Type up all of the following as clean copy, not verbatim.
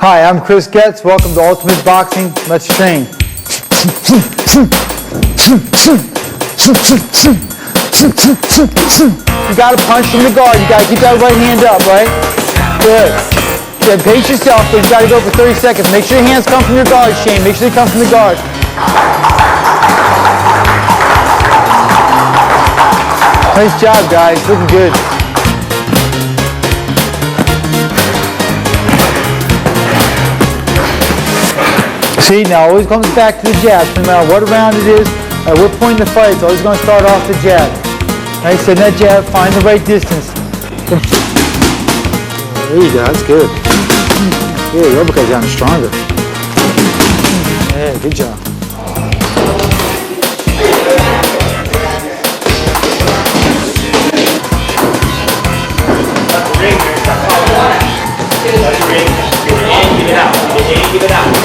Hi, I'm Getz. Welcome to Ultimate Boxing. Let's train. You got to punch from the guard. You got to keep that right hand up, right? Good. Yeah, pace yourself, but you got to go for 30 seconds. Make sure your hands come from your guard, Shane. Make sure they come from the guard. Nice job, guys. Looking good. See, now always comes back to the jab. No matter what round it is, at what point in the fight, it's always going to start off the jab. Right, send that jab, find the right distance. There you go, that's good. Yeah, your uppercut's gotten stronger. Yeah, good job. Give it out.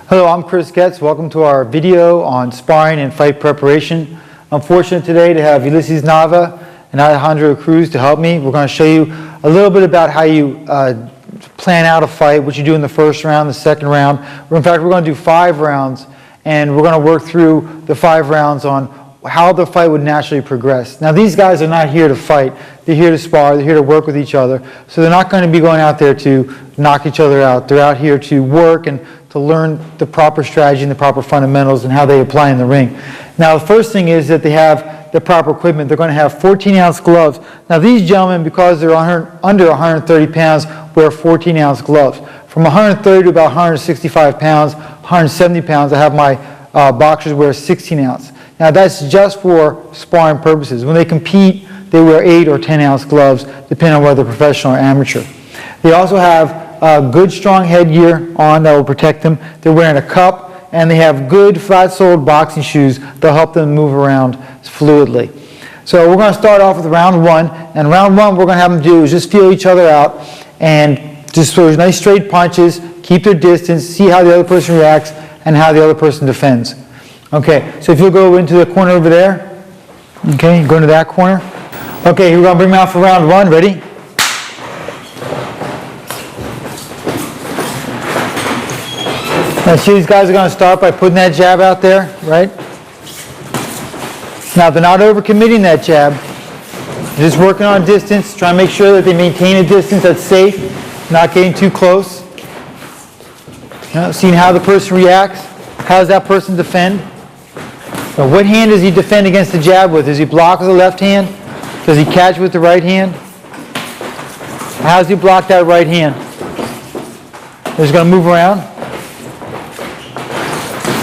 Hello, I'm Getz. Welcome to our video on sparring and fight preparation. I'm fortunate today to have Ulysses Nava and Alejandro Cruz to help me. We're going to show you a little bit about how you plan out a fight, what you do in the first round, the second round. In fact, we're going to do 5 rounds, and we're going to work through the 5 rounds on how the fight would naturally progress. Now, these guys are not here to fight. They're here to spar. They're here to work with each other. So they're not going to be going out there to knock each other out. They're out here to work and to learn the proper strategy and the proper fundamentals and how they apply in the ring. Now, the first thing is that they have the proper equipment. They're going to have 14-ounce gloves. Now, these gentlemen, because they're under 130 pounds, wear 14-ounce gloves. From 130 to about 165 pounds, 170 pounds, I have my boxers wear 16-ounce. Now, that's just for sparring purposes. When they compete, they wear 8 or 10-ounce gloves, depending on whether they're professional or amateur. They also have good, strong headgear on that will protect them. They're wearing a cup, and they have good, flat-soled boxing shoes that'll help them move around fluidly. So we're going to start off with round 1. And round 1, what we're going to have them do is just feel each other out and just throw nice straight punches, keep their distance, see how the other person reacts, and how the other person defends. Okay, so if you'll go into the corner over there. Okay, go into that corner. Okay, we're going to bring them out for round 1. Ready? Now, see, these guys are going to start by putting that jab out there, right? Now, they're not overcommitting that jab. They're just working on distance, trying to make sure that they maintain a distance that's safe, not getting too close. Seeing how the person reacts. How does that person defend? Now, what hand does he defend against the jab with? Does he block with the left hand? Does he catch with the right hand? How does he block that right hand? He's going to move around.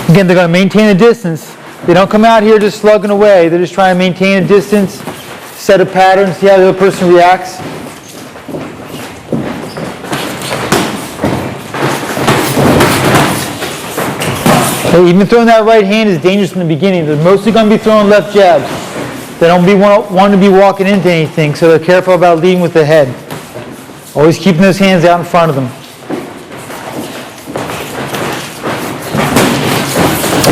Again, they're going to maintain a distance. They don't come out here just slugging away. They're just trying to maintain a distance, set a pattern, see how the other person reacts. Okay, even throwing that right hand is dangerous in the beginning. They're mostly going to be throwing left jabs. They don't want to be walking into anything, so they're careful about leading with the head. Always keeping those hands out in front of them.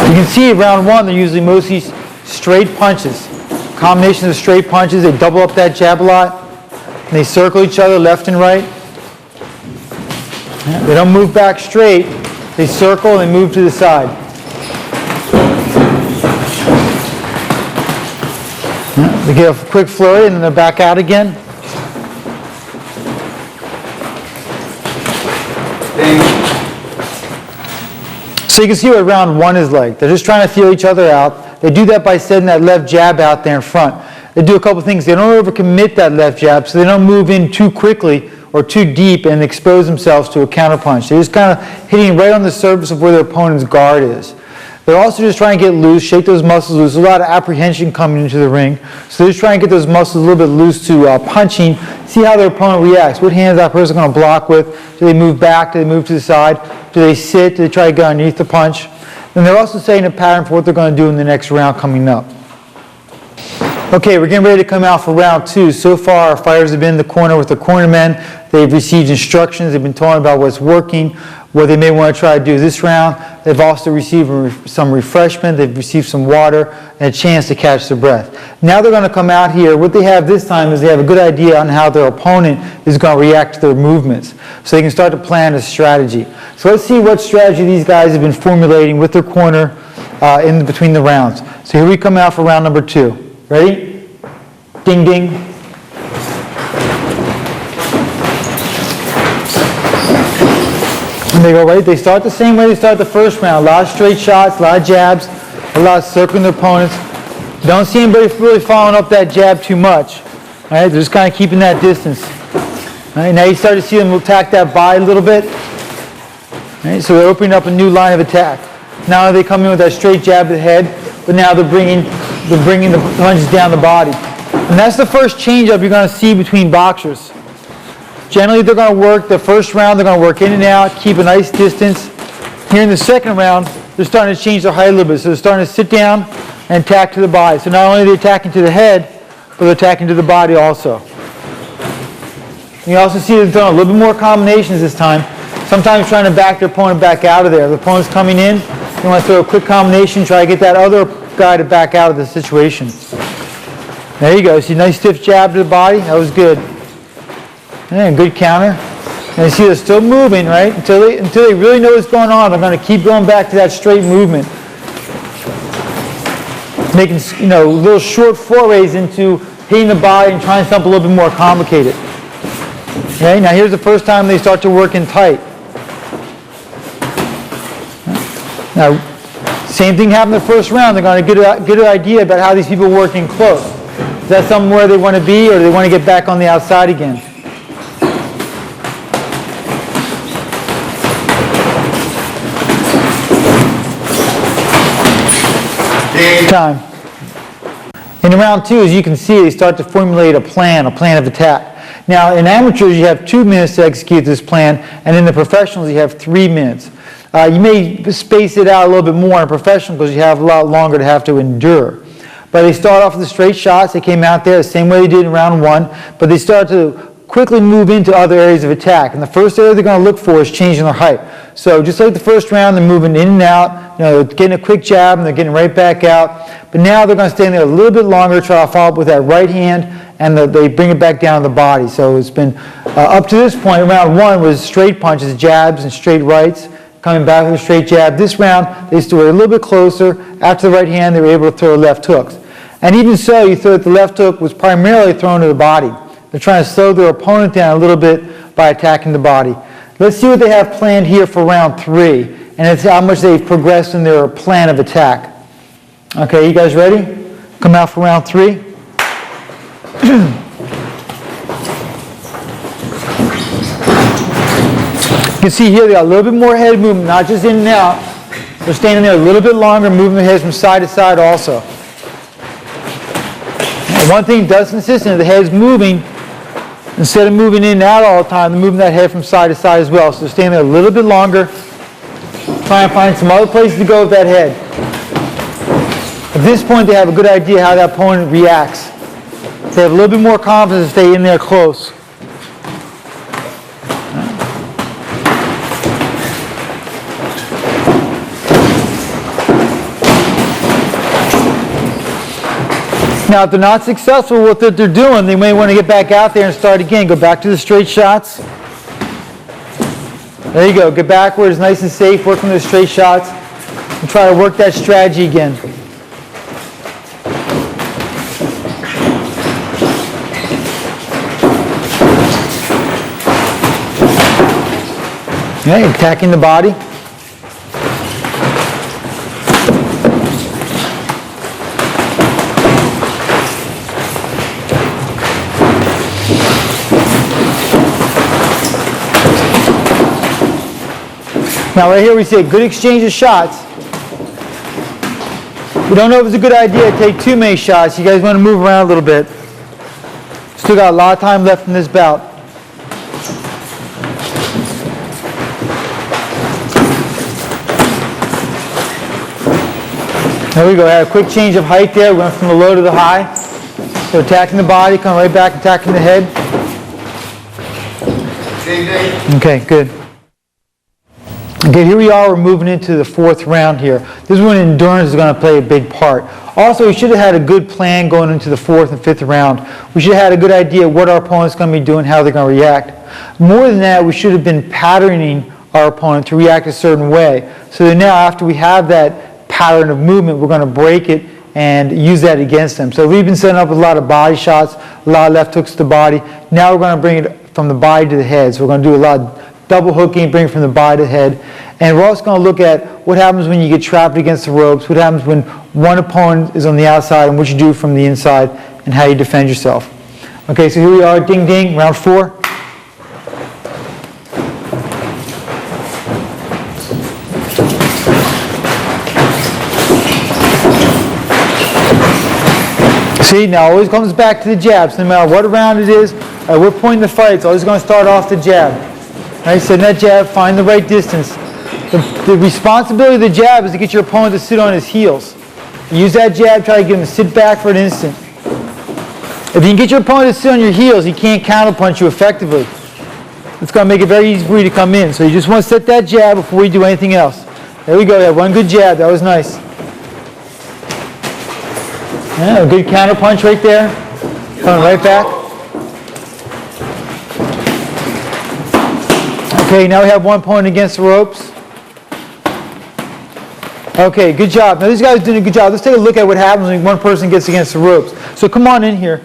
You can see round 1, they're usually mostly straight punches. Combination of straight punches, they double up that jab a lot. And they circle each other left and right. They don't move back straight. They circle and they move to the side. They get a quick flurry and then they're back out again. So you can see what round 1 is like. They're just trying to feel each other out. They do that by setting that left jab out there in front. They do a couple things. They don't overcommit that left jab, so they don't move in too quickly or too deep and expose themselves to a counterpunch. They're just kind of hitting right on the surface of where their opponent's guard is. They're also just trying to get loose, shake those muscles loose. There's a lot of apprehension coming into the ring. So they're just trying to get those muscles a little bit loose to punching, see how their opponent reacts. What hand is that person going to block with? Do they move back? Do they move to the side? Do they sit? Do they try to get underneath the punch? And they're also setting a pattern for what they're going to do in the next round coming up. Okay, we're getting ready to come out for round 2. So far, our fighters have been in the corner with the cornermen. They've received instructions. They've been told about what's working, what they may want to try to do this round. They've also received some refreshment. They've received some water and a chance to catch their breath. Now they're going to come out here. What they have this time is they have a good idea on how their opponent is going to react to their movements. So they can start to plan a strategy. So let's see what strategy these guys have been formulating with their corner in between the rounds. So here we come out for round number 2. Ready? Ding, ding. And they go right. They start the same way they start the first round. A lot of straight shots, a lot of jabs, a lot of circling their opponents. Don't see anybody really following up that jab too much. All right, they're just kind of keeping that distance. All right, now you start to see them attack that body a little bit. All right, so they're opening up a new line of attack. Now they come in with that straight jab to the head, but now they're bringing the punches down the body. And that's the first change-up you're going to see between boxers. Generally, they're going to work the first round, they're going to work in and out, keep a nice distance. Here in the second round, they're starting to change their height a little bit. So they're starting to sit down and attack to the body. So not only are they attacking to the head, but they're attacking to the body also. You also see they're doing a little bit more combinations this time. Sometimes trying to back their opponent back out of there. The opponent's coming in, you want to throw a quick combination, try to get that other guy to back out of the situation. There you go. See, nice stiff jab to the body. That was good. And good counter. And you see they're still moving, right? Until they really know what's going on, they're going to keep going back to that straight movement. Making, little short forays into hitting the body and trying something a little bit more complicated. Okay, now here's the first time they start to work in tight. Now, same thing happened in the first round. They're going to get an idea about how these people work in close. Is that somewhere where they want to be, or do they want to get back on the outside again? Time. In round 2, as you can see, they start to formulate a plan of attack. Now, in amateurs, you have 2 minutes to execute this plan, and in the professionals, you have 3 minutes. You may space it out a little bit more in professional because you have a lot longer to have to endure. But they start off with the straight shots. They came out there the same way they did in round 1, but they start to quickly move into other areas of attack. And the first area they're going to look for is changing their height. So just like the first round, they're moving in and out, getting a quick jab, and they're getting right back out. But now they're going to stay in there a little bit longer, try to follow up with that right hand, and they bring it back down to the body. So it's been, up to this point, round 1 was straight punches, jabs, and straight rights, coming back with a straight jab. This round, they stood a little bit closer. After the right hand, they were able to throw left hooks. And even so, you thought the left hook was primarily thrown to the body. They're trying to slow their opponent down a little bit by attacking the body. Let's see what they have planned here for round 3, and it's how much they've progressed in their plan of attack. Okay, you guys ready? Come out for round 3. You can see here they got a little bit more head movement, not just in and out. They're standing there a little bit longer, moving their heads from side to side also. And one thing does consistent, the head's moving. Instead of moving in and out all the time, they're moving that head from side to side as well. So they're standing there a little bit longer, trying to find some other places to go with that head. At this point, they have a good idea how that opponent reacts. They have a little bit more confidence to stay in there close. Now, if they're not successful with what they're doing, they may want to get back out there and start again. Go back to the straight shots. There you go. Get back where it's nice and safe, working the straight shots, and try to work that strategy again. Okay, attacking the body. Now right here we see a good exchange of shots. We don't know if it's a good idea to take too many shots. You guys want to move around a little bit. Still got a lot of time left in this bout. There we go. Have a quick change of height there. We went from the low to the high. So attacking the body, come right back, attacking the head. Okay, good. Okay, here we are. We're moving into the fourth round here. This is when endurance is going to play a big part. Also, we should have had a good plan going into the fourth and fifth round. We should have had a good idea what our opponent's going to be doing, how they're going to react. More than that, we should have been patterning our opponent to react a certain way. So that now, after we have that pattern of movement, we're going to break it and use that against them. So we've been setting up with a lot of body shots, a lot of left hooks to the body. Now we're going to bring it from the body to the head. So we're going to do a lot of double hooking, bring it from the body to the head. And we're also going to look at what happens when you get trapped against the ropes, what happens when one opponent is on the outside, and what you do from the inside, and how you defend yourself. Okay, so here we are, ding ding, round 4. See, now it always comes back to the jabs. No matter what round it is, at what point in the fight, it's always going to start off the jab. Right, send that jab, find the right distance. The responsibility of the jab is to get your opponent to sit on his heels. Use that jab, try to get him to sit back for an instant. If you can get your opponent to sit on your heels, he can't counterpunch you effectively. It's going to make it very easy for you to come in. So you just want to set that jab before you do anything else. There we go, yeah, one good jab, that was nice. Yeah, a good counterpunch right there. Coming right back. Okay, now we have one opponent against the ropes. Okay, good job. Now these guys are doing a good job. Let's take a look at what happens when one person gets against the ropes. So come on in here.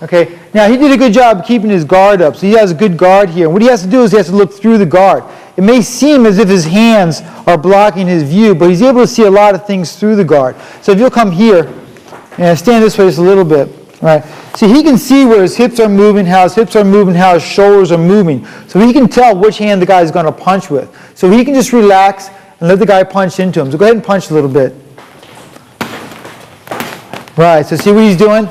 Okay, now he did a good job keeping his guard up. So he has a good guard here. And what he has to do is he has to look through the guard. It may seem as if his hands are blocking his view, but he's able to see a lot of things through the guard. So if you'll come here, and stand this way just a little bit. Right. See, he can see where his hips are moving, how his hips are moving, how his shoulders are moving. So he can tell which hand the guy is going to punch with. So he can just relax and let the guy punch into him. So go ahead and punch a little bit. Right, so see what he's doing?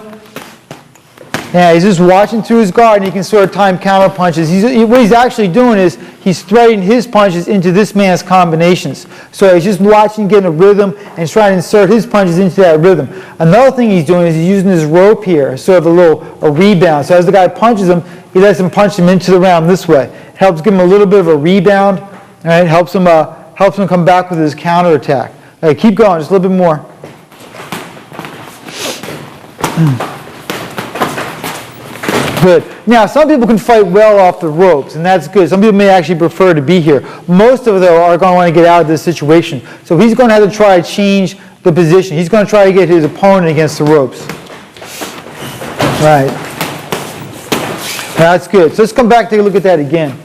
Yeah, he's just watching through his guard, and he can sort of time counter punches. What he's actually doing is he's threading his punches into this man's combinations. So he's just watching, getting a rhythm, and he's trying to insert his punches into that rhythm. Another thing he's doing is he's using his rope here, sort of a rebound. So as the guy punches him, he lets him punch him into the round this way. It helps give him a little bit of a rebound. Right? Helps him come back with his counter attack. Right, keep going, just a little bit more. Good. Now, some people can fight well off the ropes, and that's good. Some people may actually prefer to be here. Most of them, though, are going to want to get out of this situation. So he's going to have to try to change the position. He's going to try to get his opponent against the ropes. Right. That's good. So let's come back and take a look at that again.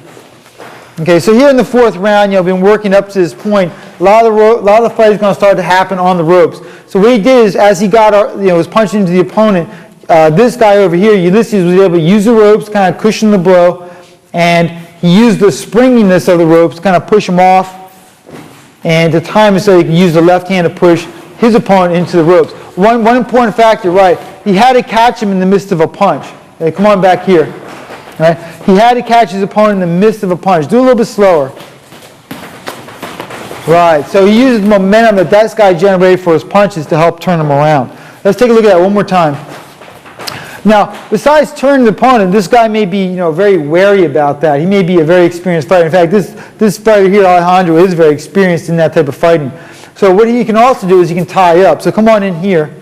Okay, so here in the fourth round, we've been working up to this point. A lot of the fight is going to start to happen on the ropes. So what he did is, as he got, was punching into the opponent, this guy over here, Ulysses, was able to use the ropes, kind of cushion the blow, and he used the springiness of the ropes to kind of push him off, and to time it so he could use the left hand to push his opponent into the ropes. One important factor, right, he had to catch him in the midst of a punch. Okay, come on back here. Right? He had to catch his opponent in the midst of a punch. Do a little bit slower. Right, so he uses momentum that this guy generated for his punches to help turn him around. Let's take a look at that one more time. Now, besides turning the opponent, this guy may be, very wary about that. He may be a very experienced fighter. In fact, this fighter here, Alejandro, is very experienced in that type of fighting. So what he can also do is he can tie up. So come on in here.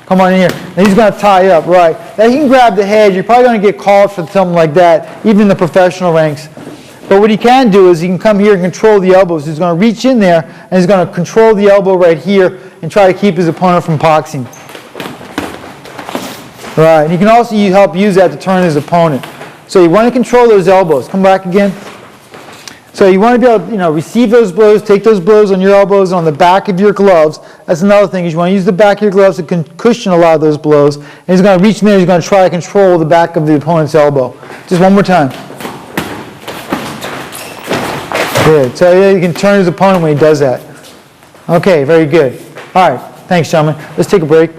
Come on in here. And he's going to tie up, right. Now he can grab the head. You're probably going to get called for something like that, even in the professional ranks. But what he can do is he can come here and control the elbows. He's going to reach in there, and he's going to control the elbow right here and try to keep his opponent from boxing. Right, and he can also help use that to turn his opponent. So you want to control those elbows. Come back again. So you want to be able to, receive those blows, take those blows on your elbows, on the back of your gloves. That's another thing, is you want to use the back of your gloves to cushion a lot of those blows. And he's going to reach in there, he's going to try to control the back of the opponent's elbow. Just one more time. Good. So yeah, you can turn his opponent when he does that. Okay, very good. All right, thanks, gentlemen. Let's take a break.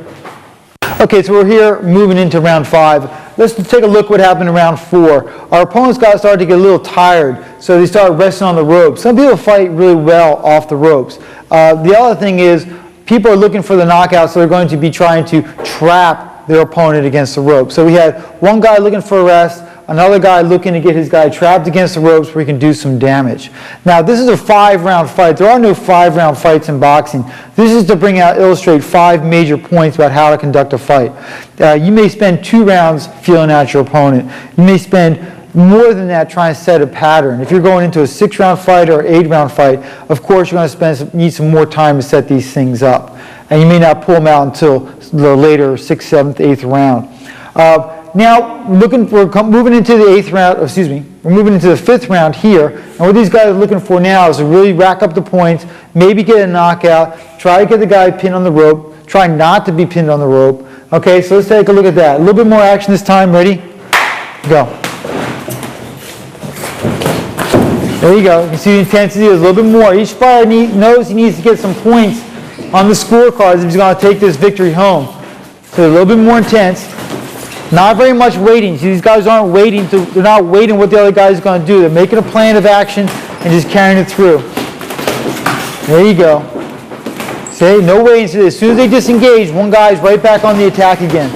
Okay, so we're here moving into round 5. Let's take a look what happened in round 4. Our opponents started to get a little tired, so they started resting on the ropes. Some people fight really well off the ropes. The other thing is, people are looking for the knockout, so they're going to be trying to trap their opponent against the rope. So we had one guy looking for a rest, another guy looking to get his guy trapped against the ropes where he can do some damage. Now, this is a 5-round fight. There are no 5-round fights in boxing. This is to illustrate 5 major points about how to conduct a fight. You may spend 2 rounds feeling out your opponent. You may spend more than that trying to set a pattern. If you're going into a 6-round fight or 8-round fight, of course you're going to need some more time to set these things up. And you may not pull them out until the later 6th, 7th, 8th round. Now, we're moving into the 8th round, we're moving into the 5th round here. And what these guys are looking for now is to really rack up the points, maybe get a knockout, try to get the guy pinned on the rope, try not to be pinned on the rope. Okay, so let's take a look at that. A little bit more action this time. Ready? Go. There you go. You can see the intensity is a little bit more. Each fighter knows he needs to get some points on the scorecards if he's going to take this victory home. So a little bit more intense. Not very much waiting. See, these guys aren't waiting. They're not waiting what the other guy is going to do. They're making a plan of action and just carrying it through. There you go. See, no waiting. As soon as they disengage, one guy's right back on the attack again.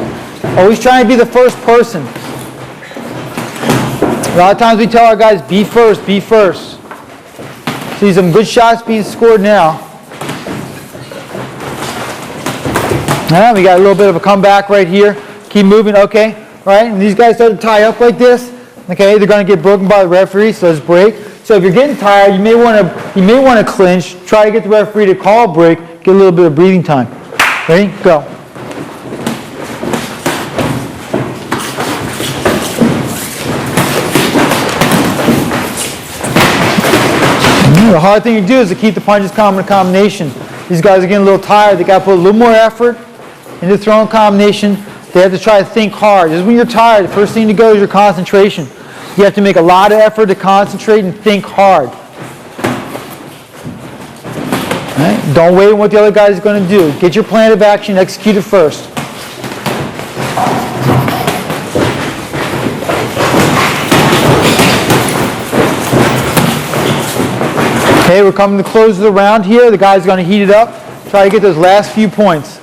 Always trying to be the first person. A lot of times we tell our guys, be first, be first. See some good shots being scored now. We got a little bit of a comeback right here. Keep moving, okay, right? And these guys start to tie up like this, okay, they're going to get broken by the referee, so let's break. So if you're getting tired, you may want to clinch, try to get the referee to call a break, get a little bit of breathing time. Ready? Go. The hard thing to do is to keep the punches calm in a combination. These guys are getting a little tired. They got to put a little more effort into throwing combination. They have to try to think hard. Just when you're tired, the first thing to go is your concentration. You have to make a lot of effort to concentrate and think hard. Right? Don't wait on what the other guy is going to do. Get your plan of action, execute it first. Okay, we're coming to the close of the round here. The guy's going to heat it up. Try to get those last few points.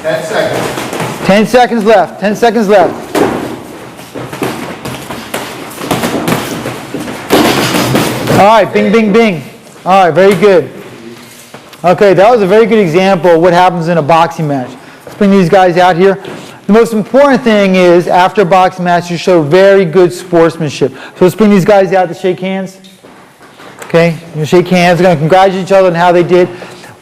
10 seconds. 10 seconds left. 10 seconds left. All right, bing, bing, bing. All right, very good. Okay, that was a very good example of what happens in a boxing match. Let's bring these guys out here. The most important thing is, after a boxing match, you show very good sportsmanship. So let's bring these guys out to shake hands. Okay, you shake hands. They're going to congratulate each other on how they did.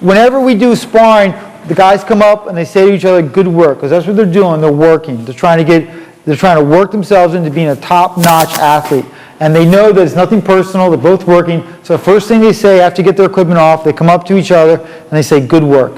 Whenever we do sparring, the guys come up and they say to each other, "Good work," because that's what they're doing. They're working. They're trying to work themselves into being a top-notch athlete. And they know that it's nothing personal. They're both working. So the first thing they say after they get their equipment off, they come up to each other and they say, "Good work."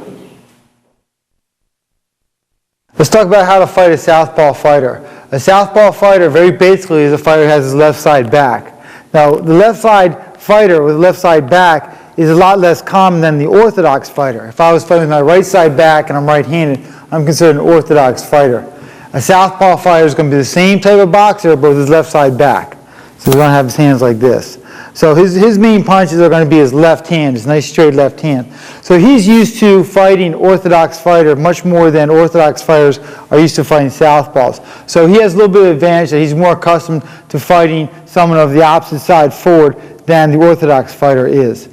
Let's talk about how to fight a southpaw fighter. A southpaw fighter, very basically, is a fighter who has his left side back. Now, the left side fighter with the left side back is a lot less common than the orthodox fighter. If I was fighting with my right side back and I'm right-handed, I'm considered an orthodox fighter. A southpaw fighter is going to be the same type of boxer, but with his left side back. So he's going to have his hands like this. So his main punches are going to be his left hand, his nice straight left hand. So he's used to fighting orthodox fighter much more than orthodox fighters are used to fighting southpaws. So he has a little bit of advantage that he's more accustomed to fighting someone of the opposite side forward than the orthodox fighter is.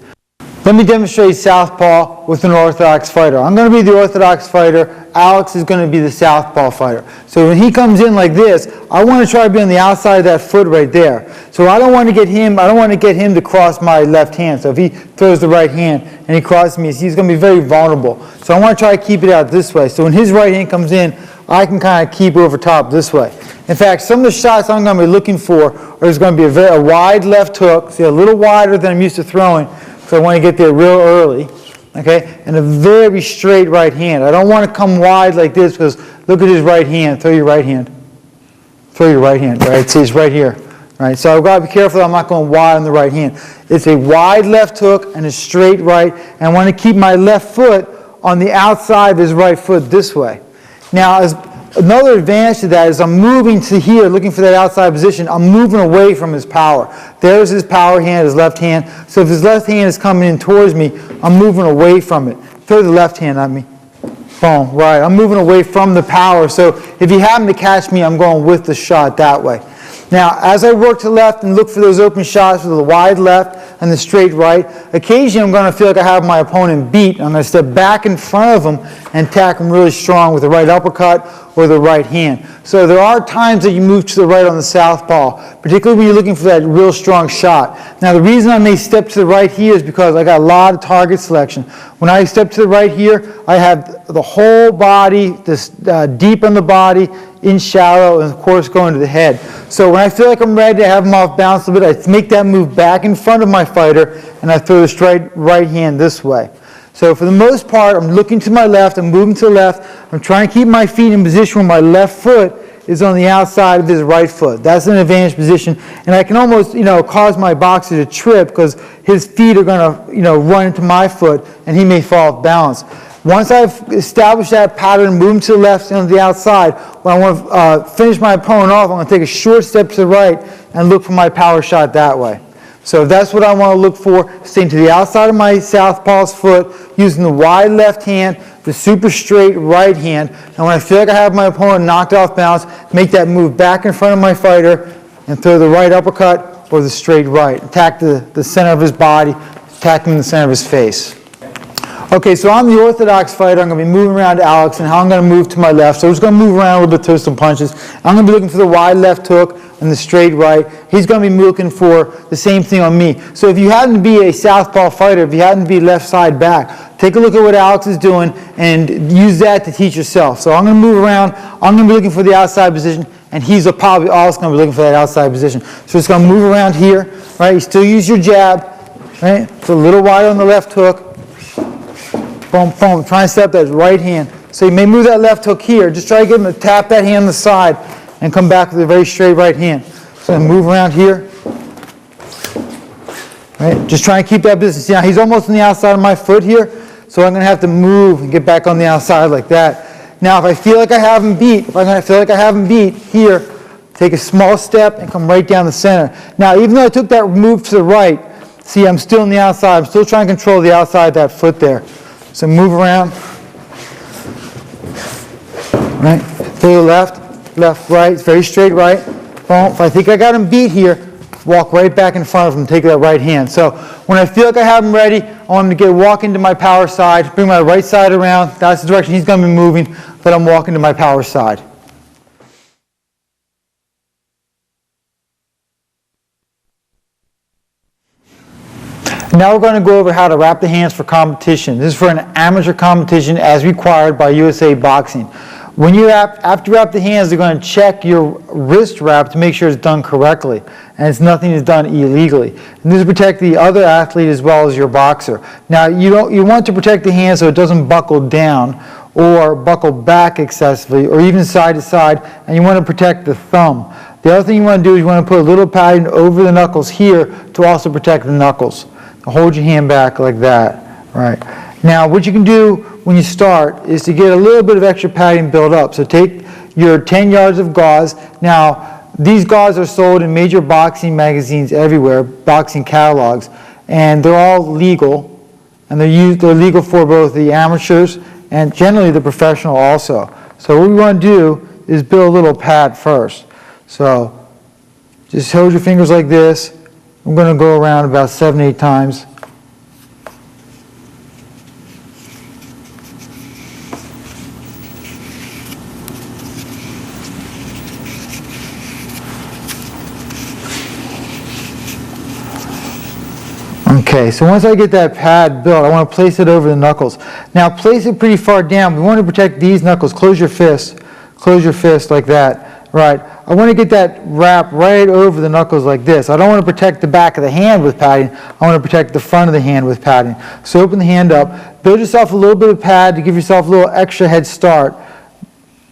Let me demonstrate southpaw with an orthodox fighter. I'm going to be the orthodox fighter. Alex is going to be the southpaw fighter. So when he comes in like this, I want to try to be on the outside of that foot right there. So I don't want to get him to cross my left hand. So if he throws the right hand and he crosses me, he's going to be very vulnerable. So I want to try to keep it out this way. So when his right hand comes in, I can kind of keep it over top this way. In fact, some of the shots I'm going to be looking for is going to be a wide left hook, see, a little wider than I'm used to throwing, so I want to get there real early, okay, and a very straight right hand. I don't want to come wide like this because look at his right hand. Throw your right hand. Throw your right hand, right? See, it's right here, right? So I've got to be careful that I'm not going wide on the right hand. It's a wide left hook and a straight right, and I want to keep my left foot on the outside of his right foot this way. Now, another advantage to that is I'm moving to here, looking for that outside position. I'm moving away from his power. There's his power hand, his left hand. So if his left hand is coming in towards me, I'm moving away from it. Throw the left hand at me. Boom, right. I'm moving away from the power. So if he happened to catch me, I'm going with the shot that way. Now, as I work to the left and look for those open shots with the wide left and the straight right, occasionally I'm going to feel like I have my opponent beat. I'm going to step back in front of him and attack him really strong with the right uppercut or the right hand. So there are times that you move to the right on the southpaw, particularly when you're looking for that real strong shot. Now, the reason I may step to the right here is because I got a lot of target selection. When I step to the right here, I have the whole body, this deep on the body, in shallow, and of course going to the head. So when I feel like I'm ready to have him off balance a bit, I make that move back in front of my fighter, and I throw the straight right hand this way. So for the most part, I'm looking to my left, I'm moving to the left, I'm trying to keep my feet in position where my left foot is on the outside of his right foot. That's an advantage position, and I can almost, cause my boxer to trip because his feet are going to, run into my foot, and he may fall off balance. Once I've established that pattern, move him to the left and on the outside, when I want to finish my opponent off, I'm going to take a short step to the right and look for my power shot that way. So that's what I want to look for, staying to the outside of my southpaw's foot, using the wide left hand, the super straight right hand, and when I feel like I have my opponent knocked off balance, make that move back in front of my fighter and throw the right uppercut or the straight right. Attack the center of his body, attack him in the center of his face. Okay, so I'm the orthodox fighter. I'm going to be moving around to Alex, and how I'm going to move to my left. So I'm just going to move around a little bit, throw some punches. I'm going to be looking for the wide left hook and the straight right. He's going to be looking for the same thing on me. So if you happen to be a southpaw fighter, if you happen to be left side back, take a look at what Alex is doing and use that to teach yourself. So I'm going to move around. I'm going to be looking for the outside position, and he's probably also going to be looking for that outside position. So it's going to move around here, right? You still use your jab, right? It's a little wider on the left hook. Boom, boom. Try and step that right hand. So you may move that left hook here. Just try to get him to tap that hand on the side and come back with a very straight right hand. So move around here. Right? Just try and keep that distance. Now he's almost on the outside of my foot here, so I'm going to have to move and get back on the outside like that. Now if I feel like I have him beat, here, take a small step and come right down the center. Now even though I took that move to the right, see I'm still on the outside. I'm still trying to control the outside of that foot there. So move around, right, to the left, left, right, very straight right. Boom. If I think I got him beat here, walk right back in front of him, take that right hand. So when I feel like I have him ready, I want him to walk into my power side, bring my right side around. That's the direction he's going to be moving, let him walk into my power side. Now we're going to go over how to wrap the hands for competition. This is for an amateur competition as required by USA Boxing. When you after you wrap the hands, they're going to check your wrist wrap to make sure it's done correctly and nothing is done illegally. And this is to protect the other athlete as well as your boxer. Now you want to protect the hand so it doesn't buckle down or buckle back excessively or even side to side, and you want to protect the thumb. The other thing you want to do is you want to put a little padding over the knuckles here to also protect the knuckles. Hold your hand back like that, right? Now, what you can do when you start is to get a little bit of extra padding built up. So take your 10 yards of gauze. Now, these gauze are sold in major boxing magazines everywhere, boxing catalogs, and they're all legal, and they're legal for both the amateurs and generally the professional also. So what we want to do is build a little pad first. So just hold your fingers like this. I'm going to go around about 7-8 times. Okay, so once I get that pad built, I want to place it over the knuckles. Now place it pretty far down. We want to protect these knuckles. Close your fist like that. Right. I want to get that wrap right over the knuckles like this. I don't want to protect the back of the hand with padding. I want to protect the front of the hand with padding. So open the hand up. Build yourself a little bit of pad to give yourself a little extra head start.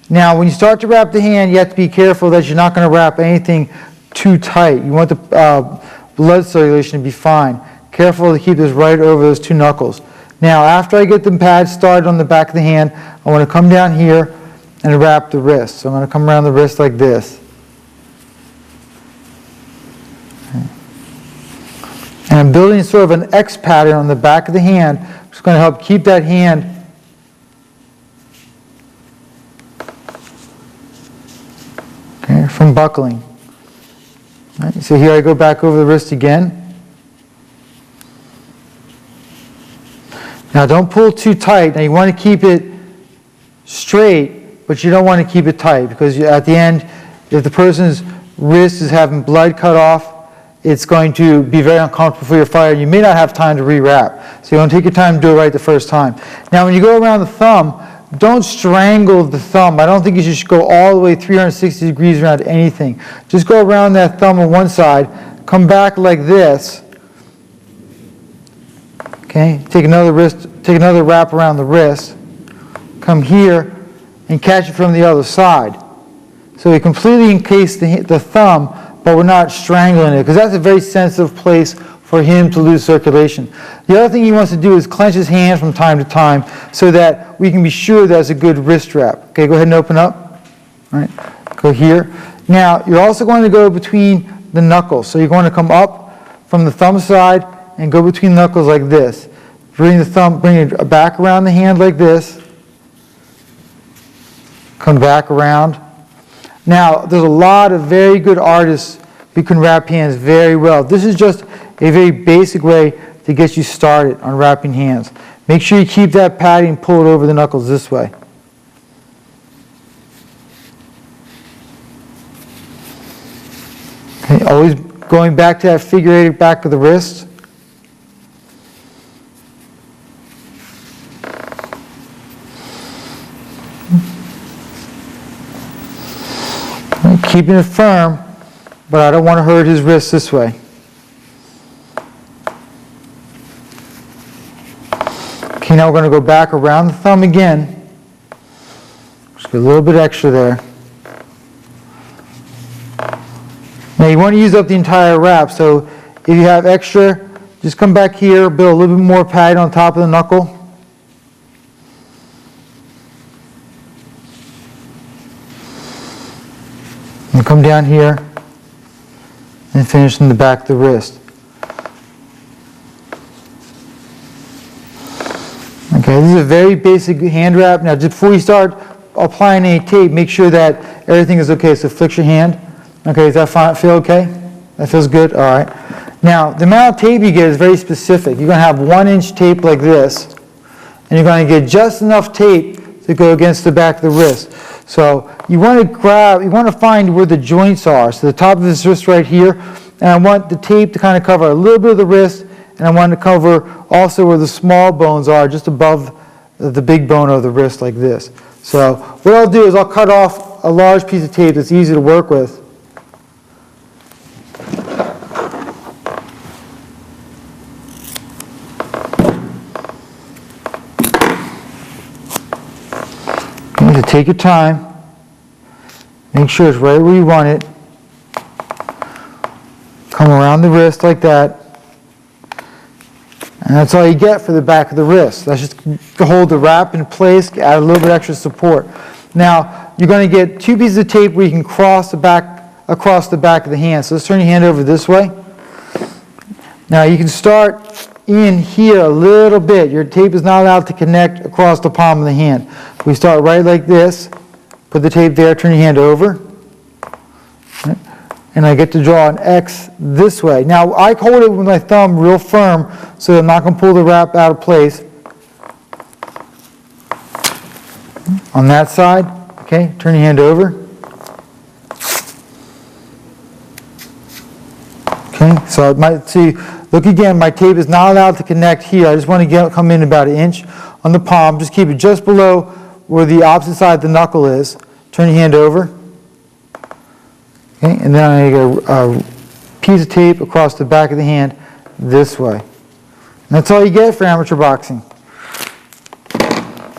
Now when you start to wrap the hand, you have to be careful that you're not going to wrap anything too tight. You want the blood circulation to be fine. Careful to keep this right over those two knuckles. Now after I get the pad started on the back of the hand, I want to come down here and wrap the wrist. So I'm going to come around the wrist like this. And I'm building sort of an X pattern on the back of the hand, which is going to help keep that hand from buckling. Right, so here I go back over the wrist again. Now don't pull too tight. Now you want to keep it straight, but you don't want to keep it tight, because at the end, if the person's wrist is having blood cut off, it's going to be very uncomfortable for your fighter. You may not have time to rewrap. So you want to take your time to do it right the first time. Now when you go around the thumb, don't strangle the thumb. I don't think you should go all the way 360 degrees around anything. Just go around that thumb on one side, come back like this. Okay, take another wrap around the wrist, come here and catch it from the other side. So we completely encase the thumb, but we're not strangling it, because that's a very sensitive place for him to lose circulation. The other thing he wants to do is clench his hand from time to time so that we can be sure that's a good wrist wrap. Okay, go ahead and open up. All right, go here. Now, you're also going to go between the knuckles. So you're going to come up from the thumb side and go between the knuckles like this. Bring it back around the hand like this. Come back around. Now, there's a lot of very good artists who can wrap hands very well. This is just a very basic way to get you started on wrapping hands. Make sure you keep that padding and pull it over the knuckles this way. Okay, always going back to that figure eight back of the wrist. Keeping it firm, but I don't want to hurt his wrist this way. Okay, now we're going to go back around the thumb again. Just get a little bit extra there. Now you want to use up the entire wrap, so if you have extra, just come back here, build a little bit more pad on top of the knuckle. And come down here and finish in the back of the wrist. Okay, this is a very basic hand wrap. Now, just before you start applying any tape, make sure that everything is okay. So flex your hand. Okay, does that feel okay? That feels good? All right. Now, the amount of tape you get is very specific. You're going to have 1-inch tape like this, and you're going to get just enough tape to go against the back of the wrist. So you want to find where the joints are. So the top of this wrist right here, and I want the tape to kind of cover a little bit of the wrist, and I want to cover also where the small bones are, just above the big bone of the wrist like this. So what I'll do is I'll cut off a large piece of tape that's easy to work with. So take your time, make sure it's right where you want it. Come around the wrist like that. And that's all you get for the back of the wrist. That's just to hold the wrap in place, add a little bit extra support. Now, you're going to get 2 pieces of tape where you can cross the back across the back of the hand. So let's turn your hand over this way. Now you can start in here a little bit. Your tape is not allowed to connect across the palm of the hand. We start right like this, put the tape there, turn your hand over, and I get to draw an X this way. Now I hold it with my thumb real firm so I'm not going to pull the wrap out of place. On that side, okay, turn your hand over. Okay, so it might see, look again, my tape is not allowed to connect here. I just want to come in about 1 inch on the palm. Just keep it just below where the opposite side of the knuckle is. Turn your hand over. Okay, and then I get a piece of tape across the back of the hand this way. And that's all you get for amateur boxing.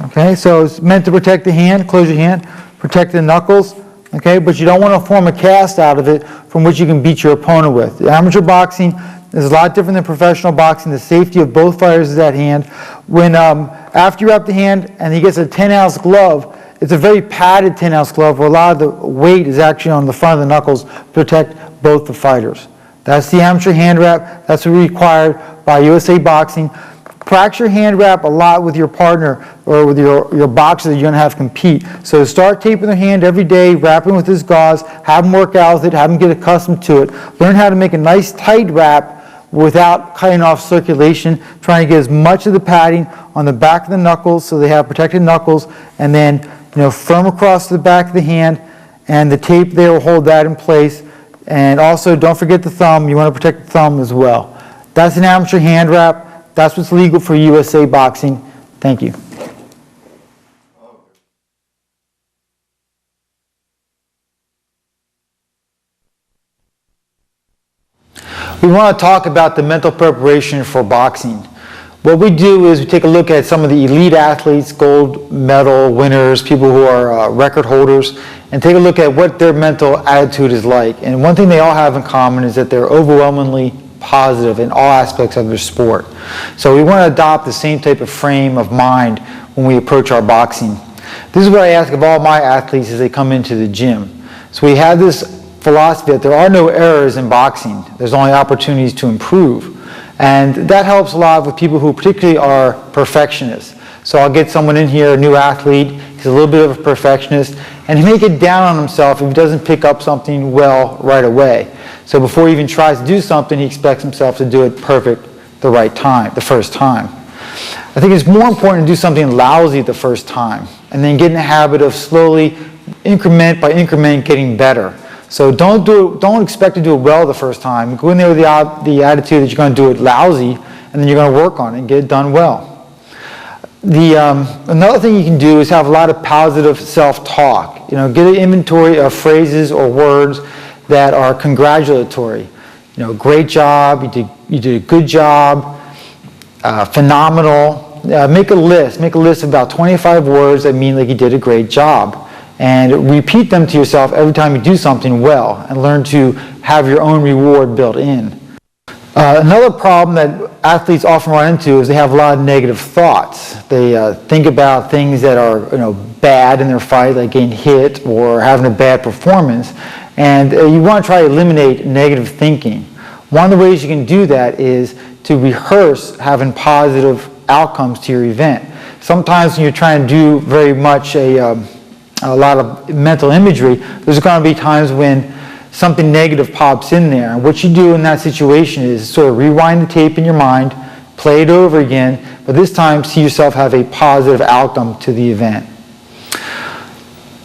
Okay, so it's meant to protect the hand, close your hand, protect the knuckles, okay, but you don't want to form a cast out of it from which you can beat your opponent with. Amateur boxing is a lot different than professional boxing. The safety of both fighters is at hand. When after you wrap the hand and he gets a 10-ounce glove It's a very padded 10-ounce glove where a lot of the weight is actually on the front of the knuckles to protect both the fighters. That's the amateur hand wrap. That's what's required by USA Boxing. Practice your hand wrap a lot with your partner or with your boxer that you're going to have compete. So start taping their hand every day, wrapping with this gauze, have them work out with it, have them get accustomed to it. Learn how to make a nice tight wrap without cutting off circulation, trying to get as much of the padding on the back of the knuckles so they have protected knuckles, and then firm across the back of the hand, and the tape there will hold that in place. And also don't forget the thumb. You want to protect the thumb as well. That's an amateur hand wrap. That's what's legal for USA Boxing. Thank you. We want to talk about the mental preparation for boxing. What we do is we take a look at some of the elite athletes, gold medal winners, people who are record holders, and take a look at what their mental attitude is like. And one thing they all have in common is that they're overwhelmingly positive in all aspects of their sport. So we want to adopt the same type of frame of mind when we approach our boxing. This is what I ask of all my athletes as they come into the gym. So we have this philosophy that there are no errors in boxing. There's only opportunities to improve. And that helps a lot with people who particularly are perfectionists. So I'll get someone in here, a new athlete, he's a little bit of a perfectionist, and he may get down on himself if he doesn't pick up something well right away. So before he even tries to do something, he expects himself to do it perfect the first time. I think it's more important to do something lousy the first time, and then get in the habit of slowly, increment by increment, getting better. So don't expect to do it well the first time. Go in there with the attitude that you're going to do it lousy, and then you're going to work on it and get it done well. Another thing you can do is have a lot of positive self-talk. Get an inventory of phrases or words that are congratulatory. Great job, you did a good job, phenomenal. Make a list of about 25 words that mean like you did a great job. And repeat them to yourself every time you do something well, and learn to have your own reward built in. Another problem that athletes often run into is they have a lot of negative thoughts. They think about things that are bad in their fight, like getting hit or having a bad performance, and you want to try to eliminate negative thinking. One of the ways you can do that is to rehearse having positive outcomes to your event. Sometimes when you're trying to do very much a lot of mental imagery, there's going to be times when something negative pops in there. And what you do in that situation is sort of rewind the tape in your mind, play it over again, but this time see yourself have a positive outcome to the event.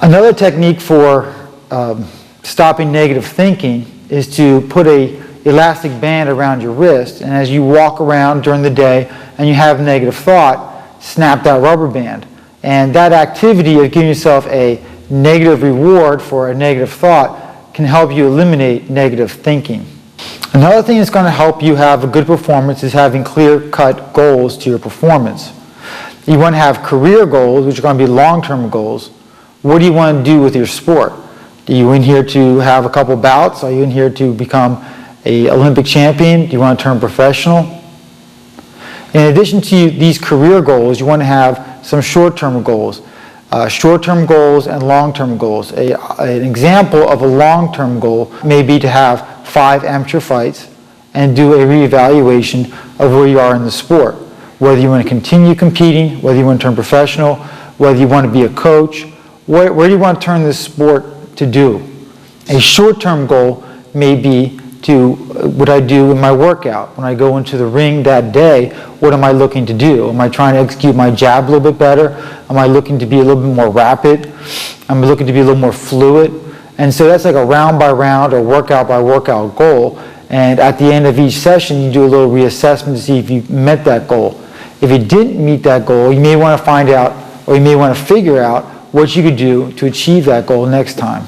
Another technique for stopping negative thinking is to put an elastic band around your wrist, and as you walk around during the day and you have a negative thought, snap that rubber band. And that activity of giving yourself a negative reward for a negative thought can help you eliminate negative thinking. Another thing that's going to help you have a good performance is having clear-cut goals to your performance. You want to have career goals, which are going to be long-term goals. What do you want to do with your sport? Are you in here to have a couple bouts? Are you in here to become an Olympic champion? Do you want to turn professional? In addition to these career goals, you want to have some short-term goals. Short-term goals and long-term goals. An example of a long-term goal may be to have 5 amateur fights and do a reevaluation of where you are in the sport. Whether you want to continue competing, whether you want to turn professional, whether you want to be a coach, where do you want to turn this sport to do? A short-term goal may be to what I do in my workout. When I go into the ring that day, what am I looking to do? Am I trying to execute my jab a little bit better? Am I looking to be a little bit more rapid? Am I looking to be a little more fluid? And so that's like a round by round or workout by workout goal. And at the end of each session, you do a little reassessment to see if you met that goal. If you didn't meet that goal, you may want to find out, or you may want to figure out what you could do to achieve that goal next time.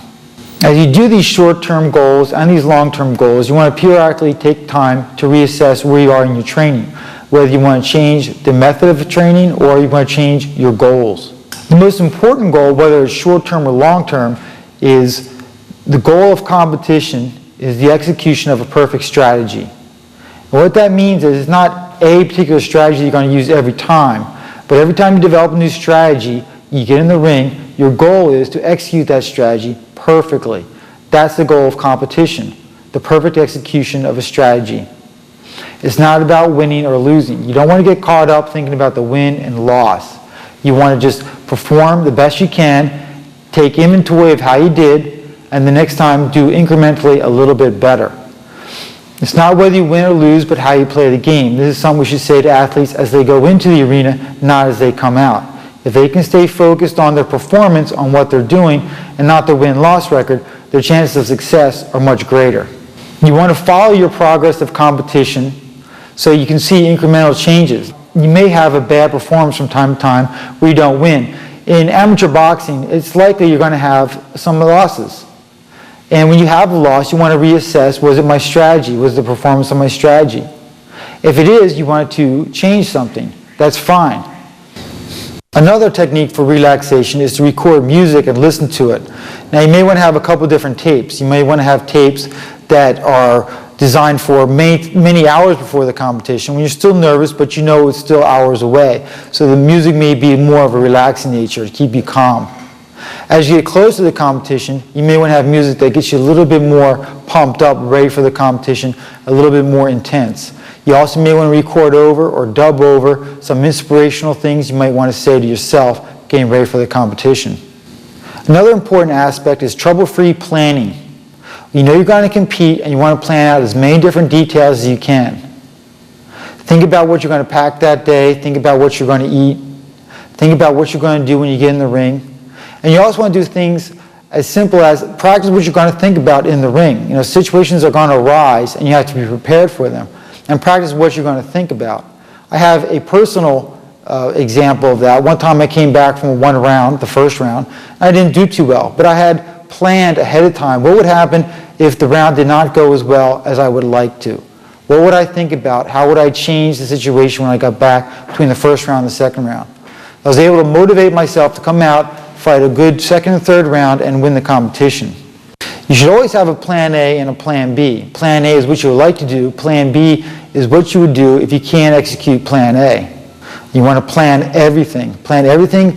As you do these short-term goals and these long-term goals, you want to periodically take time to reassess where you are in your training, whether you want to change the method of training or you want to change your goals. The most important goal, whether it's short-term or long-term, is the goal of competition is the execution of a perfect strategy. And what that means is it's not a particular strategy you're going to use every time, but every time you develop a new strategy, you get in the ring, your goal is to execute that strategy perfectly. That's the goal of competition, the perfect execution of a strategy. It's not about winning or losing. You don't want to get caught up thinking about the win and loss. You want to just perform the best you can, take inventory of how you did, and the next time do incrementally a little bit better. It's not whether you win or lose, but how you play the game. This is something we should say to athletes as they go into the arena, not as they come out. If they can stay focused on their performance, on what they're doing, and not their win-loss record, their chances of success are much greater. You want to follow your progress of competition so you can see incremental changes. You may have a bad performance from time to time where you don't win. In amateur boxing, it's likely you're going to have some losses. And when you have a loss, you want to reassess, was it my strategy? Was the performance of my strategy? If it is, you want to change something. That's fine. Another technique for relaxation is to record music and listen to it. Now, you may want to have a couple different tapes. You may want to have tapes that are designed for many hours before the competition when you're still nervous, but you know it's still hours away. So the music may be more of a relaxing nature to keep you calm. As you get close to the competition, you may want to have music that gets you a little bit more pumped up, ready for the competition, a little bit more intense. You also may want to record over or dub over some inspirational things you might want to say to yourself getting ready for the competition. Another important aspect is trouble-free planning. You know you're going to compete and you want to plan out as many different details as you can. Think about what you're going to pack that day. Think about what you're going to eat. Think about what you're going to do when you get in the ring. And you also want to do things as simple as practice what you're going to think about in the ring. You know, situations are going to arise and you have to be prepared for them. And practice what you're going to think about. I have a personal example of that. One time I came back from one round, the first round, and I didn't do too well. But I had planned ahead of time what would happen if the round did not go as well as I would like to. What would I think about? How would I change the situation when I got back between the first round and the second round? I was able to motivate myself to come out, fight a good second and third round, and win the competition. You should always have a plan A and a plan B. Plan A is what you would like to do. Plan B is what you would do if you can't execute plan A. You want to plan everything. Plan everything.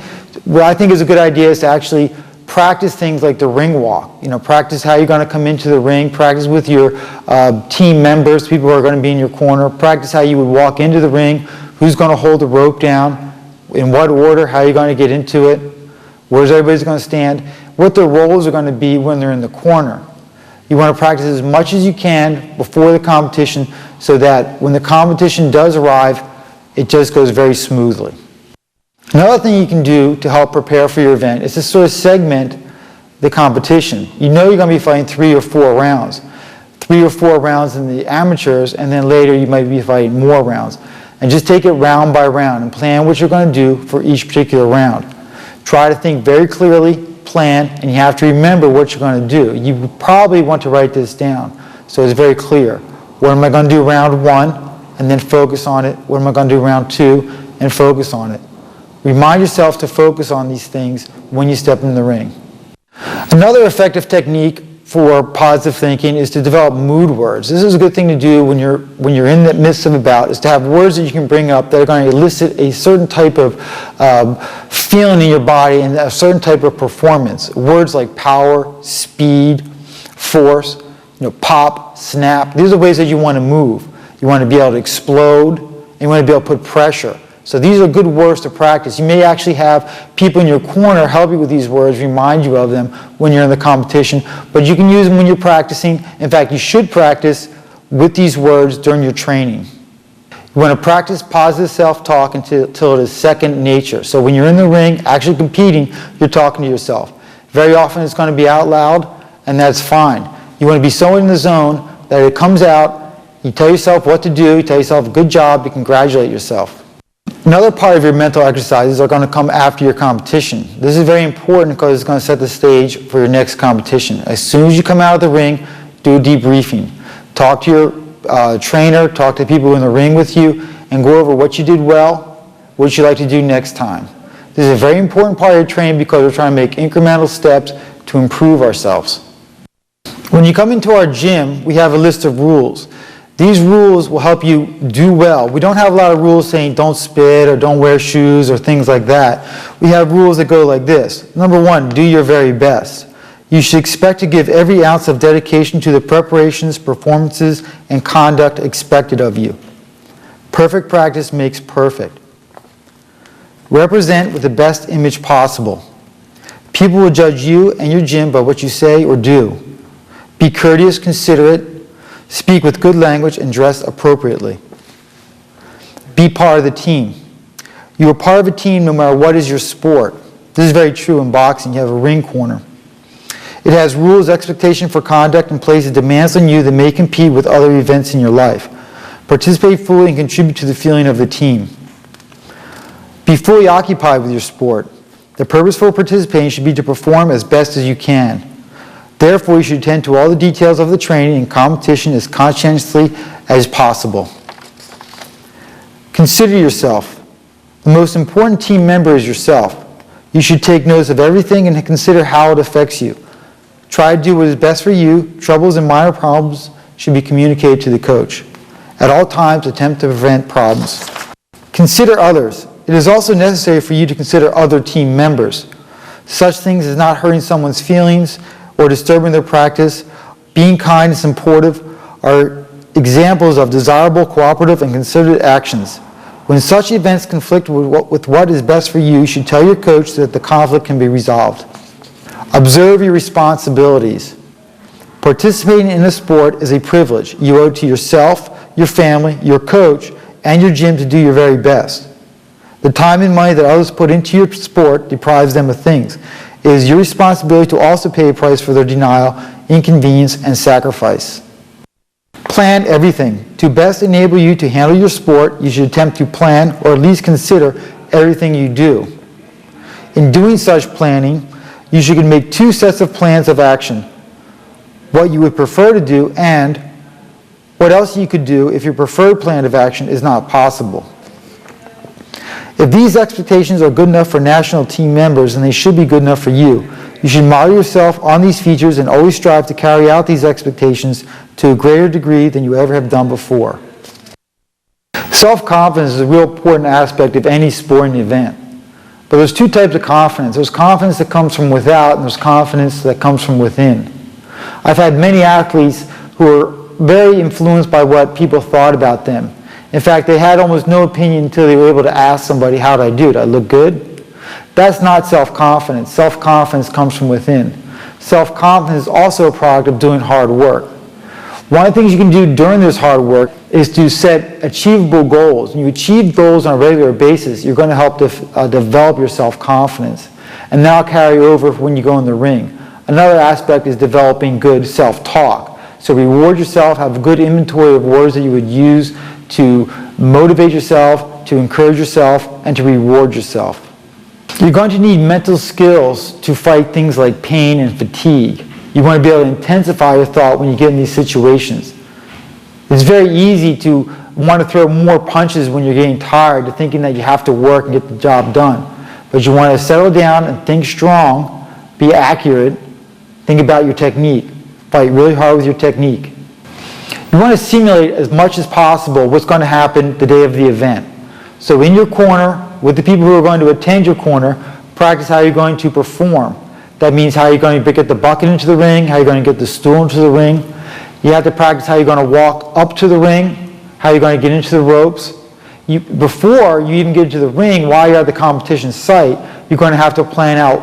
What I think is a good idea is to actually practice things like the ring walk. You know, practice how you're going to come into the ring. Practice with your team members, people who are going to be in your corner. Practice how you would walk into the ring. Who's going to hold the rope down? In what order? How are you going to get into it? Where's everybody's going to stand? What their roles are going to be when they're in the corner. You want to practice as much as you can before the competition so that when the competition does arrive, it just goes very smoothly. Another thing you can do to help prepare for your event is to sort of segment the competition. You know you're going to be fighting 3 or 4 rounds. 3 or 4 rounds in the amateurs, and then later you might be fighting more rounds. And just take it round by round and plan what you're going to do for each particular round. Try to think very clearly, plan, and you have to remember what you're going to do. You probably want to write this down so it's very clear. What am I going to do round 1 and then focus on it? What am I going to do round 2 and focus on it? Remind yourself to focus on these things when you step in the ring. Another effective technique for positive thinking is to develop mood words. This is a good thing to do when you're in the midst of a bout, is to have words that you can bring up that are going to elicit a certain type of feeling in your body and a certain type of performance. Words like power, speed, force, pop, snap. These are ways that you want to move. You want to be able to explode, and you want to be able to put pressure. So these are good words to practice. You may actually have people in your corner help you with these words, remind you of them when you're in the competition, but you can use them when you're practicing. In fact, you should practice with these words during your training. You want to practice positive self-talk until it is second nature. So when you're in the ring, actually competing, you're talking to yourself. Very often it's going to be out loud, and that's fine. You want to be so in the zone that it comes out, you tell yourself what to do, you tell yourself good job, you congratulate yourself. Another part of your mental exercises are going to come after your competition. This is very important because it's going to set the stage for your next competition. As soon as you come out of the ring, do a debriefing. Talk to your trainer, talk to people in the ring with you, and go over what you did well, what you'd like to do next time. This is a very important part of your training because we're trying to make incremental steps to improve ourselves. When you come into our gym, we have a list of rules. These rules will help you do well. We don't have a lot of rules saying don't spit or don't wear shoes or things like that. We have rules that go like this. Number one, do your very best. You should expect to give every ounce of dedication to the preparations, performances, and conduct expected of you. Perfect practice makes perfect. Represent with the best image possible. People will judge you and your gym by what you say or do. Be courteous, considerate, speak with good language, and dress appropriately. Be part of the team. You are part of a team no matter what is your sport. This is very true in boxing. You have a ring corner. It has rules, expectation for conduct, and places demands on you that may compete with other events in your life. Participate fully and contribute to the feeling of the team. Be fully occupied with your sport. The purposeful participation should be to perform as best as you can. Therefore, you should attend to all the details of the training and competition as conscientiously as possible. Consider yourself. The most important team member is yourself. You should take notice of everything and consider how it affects you. Try to do what is best for you. Troubles and minor problems should be communicated to the coach. At all times, attempt to prevent problems. Consider others. It is also necessary for you to consider other team members. Such things as not hurting someone's feelings or disturbing their practice, being kind and supportive are examples of desirable, cooperative, and considerate actions. When such events conflict with what is best for you, you should tell your coach so that the conflict can be resolved. Observe your responsibilities. Participating in a sport is a privilege you owe to yourself, your family, your coach, and your gym to do your very best. The time and money that others put into your sport deprives them of things. It is your responsibility to also pay a price for their denial, inconvenience, and sacrifice. Plan everything. To best enable you to handle your sport, you should attempt to plan or at least consider everything you do. In doing such planning, you should make 2 sets of plans of action. What you would prefer to do and what else you could do if your preferred plan of action is not possible. If these expectations are good enough for national team members, then they should be good enough for you. You should model yourself on these features and always strive to carry out these expectations to a greater degree than you ever have done before. Self-confidence is a real important aspect of any sporting event. But there's 2 types of confidence. There's confidence that comes from without, and there's confidence that comes from within. I've had many athletes who are very influenced by what people thought about them. In fact, they had almost no opinion until they were able to ask somebody, how did I do? Did I look good? That's not self-confidence. Self-confidence comes from within. Self-confidence is also a product of doing hard work. One of the things you can do during this hard work is to set achievable goals. When you achieve goals on a regular basis, you're going to help develop your self-confidence. And that'll carry over when you go in the ring. Another aspect is developing good self-talk. So reward yourself, have a good inventory of words that you would use to motivate yourself, to encourage yourself, and to reward yourself. You're going to need mental skills to fight things like pain and fatigue. You want to be able to intensify your thought when you get in these situations. It's very easy to want to throw more punches when you're getting tired, to thinking that you have to work and get the job done. But you want to settle down and think strong, be accurate, think about your technique. Fight really hard with your technique. You want to simulate as much as possible what's going to happen the day of the event. So in your corner, with the people who are going to attend your corner, practice how you're going to perform. That means how you're going to get the bucket into the ring, how you're going to get the stool into the ring. You have to practice how you're going to walk up to the ring, how you're going to get into the ropes. Before you even get into the ring, while you're at the competition site, you're going to have to plan out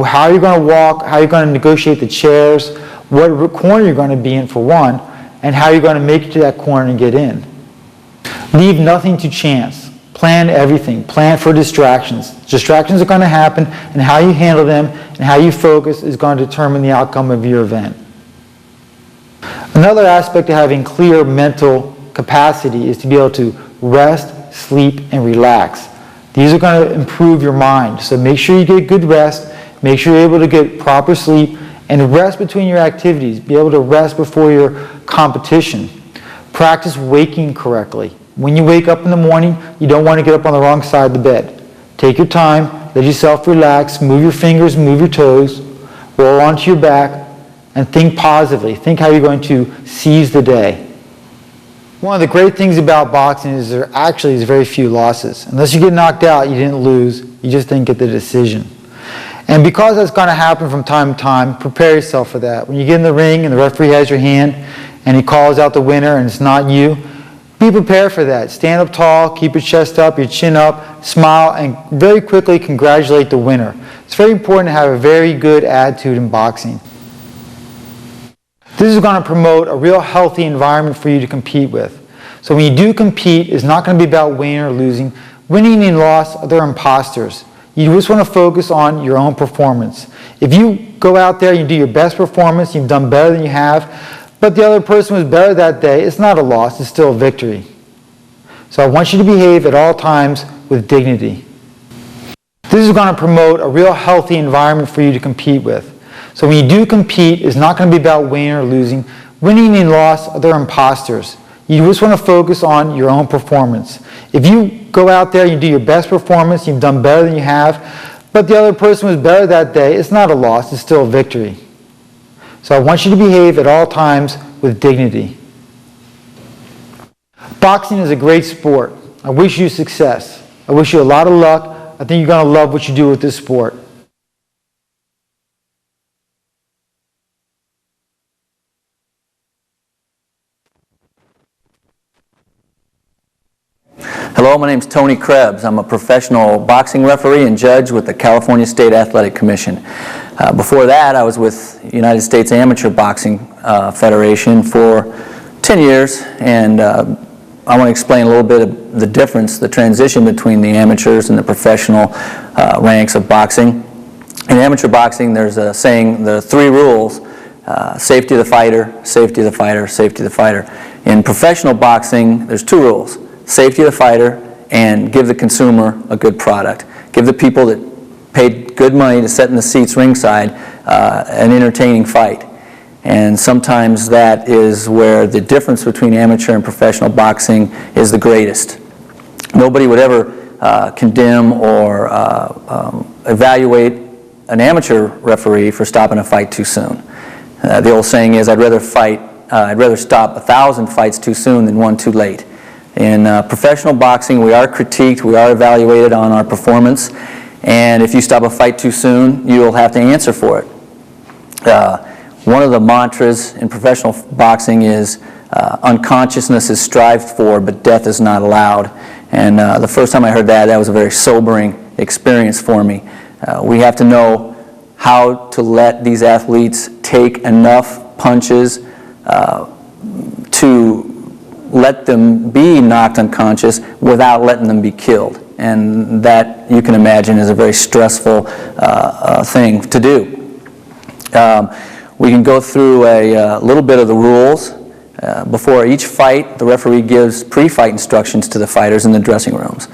how you're going to walk, how you're going to negotiate the chairs, what corner you're going to be in for one, and how you're going to make it to that corner and get in. Leave nothing to chance. Plan everything. Plan for distractions. Distractions are going to happen, and how you handle them and how you focus is going to determine the outcome of your event. Another aspect of having clear mental capacity is to be able to rest, sleep, and relax. These are going to improve your mind. So make sure you get good rest, make sure you're able to get proper sleep, and rest between your activities. Be able to rest before your competition. Practice waking correctly. When you wake up in the morning, you don't want to get up on the wrong side of the bed. Take your time, let yourself relax, move your fingers, move your toes, roll onto your back, and think positively. Think how you're going to seize the day. One of the great things about boxing is there actually is very few losses. Unless you get knocked out, you didn't lose, you just didn't get the decision. And because that's going to happen from time to time, prepare yourself for that. When you get in the ring and the referee has your hand and he calls out the winner and it's not you, be prepared for that. Stand up tall, keep your chest up, your chin up, smile, and very quickly congratulate the winner. It's very important to have a very good attitude in boxing. This is going to promote a real healthy environment for you to compete with. So when you do compete, it's not going to be about winning or losing. Winning and loss, they're imposters. You just want to focus on your own performance. If you go out there and you do your best performance, you've done better than you have, but the other person was better that day, it's not a loss, it's still a victory. So I want you to behave at all times with dignity. This is going to promote a real healthy environment for you to compete with. So when you do compete, it's not going to be about winning or losing. Winning and loss, they're imposters. You just want to focus on your own performance. If you go out there and you do your best performance, you've done better than you have, but the other person was better that day, it's not a loss, it's still a victory. So I want you to behave at all times with dignity. Boxing is a great sport. I wish you success. I wish you a lot of luck. I think you're going to love what you do with this sport. Hello, my name is Tony Krebs. I'm a professional boxing referee and judge with the California State Athletic Commission. Before that, I was with the United States Amateur Boxing Federation for 10 years, and I want to explain a little bit of the difference, the transition between the amateurs and the professional ranks of boxing. In amateur boxing, there's a saying, the three rules: safety of the fighter, safety of the fighter, safety of the fighter. In professional boxing, there's two rules: safety of the fighter, and give the consumer a good product. Give the people that paid good money to sit in the seats ringside an entertaining fight. And sometimes that is where the difference between amateur and professional boxing is the greatest. Nobody would ever condemn or evaluate an amateur referee for stopping a fight too soon. The old saying is, I'd rather stop 1,000 fights too soon than one too late. In professional boxing, we are critiqued, we are evaluated on our performance, and if you stop a fight too soon, you will have to answer for it. One of the mantras in professional boxing is unconsciousness is strived for, but death is not allowed. And the first time I heard that, that was a very sobering experience for me. We have to know how to let these athletes take enough punches to let them be knocked unconscious without letting them be killed. And that, you can imagine, is a very stressful thing to do. We can go through a little bit of the rules. Before each fight, the referee gives pre-fight instructions to the fighters in the dressing rooms.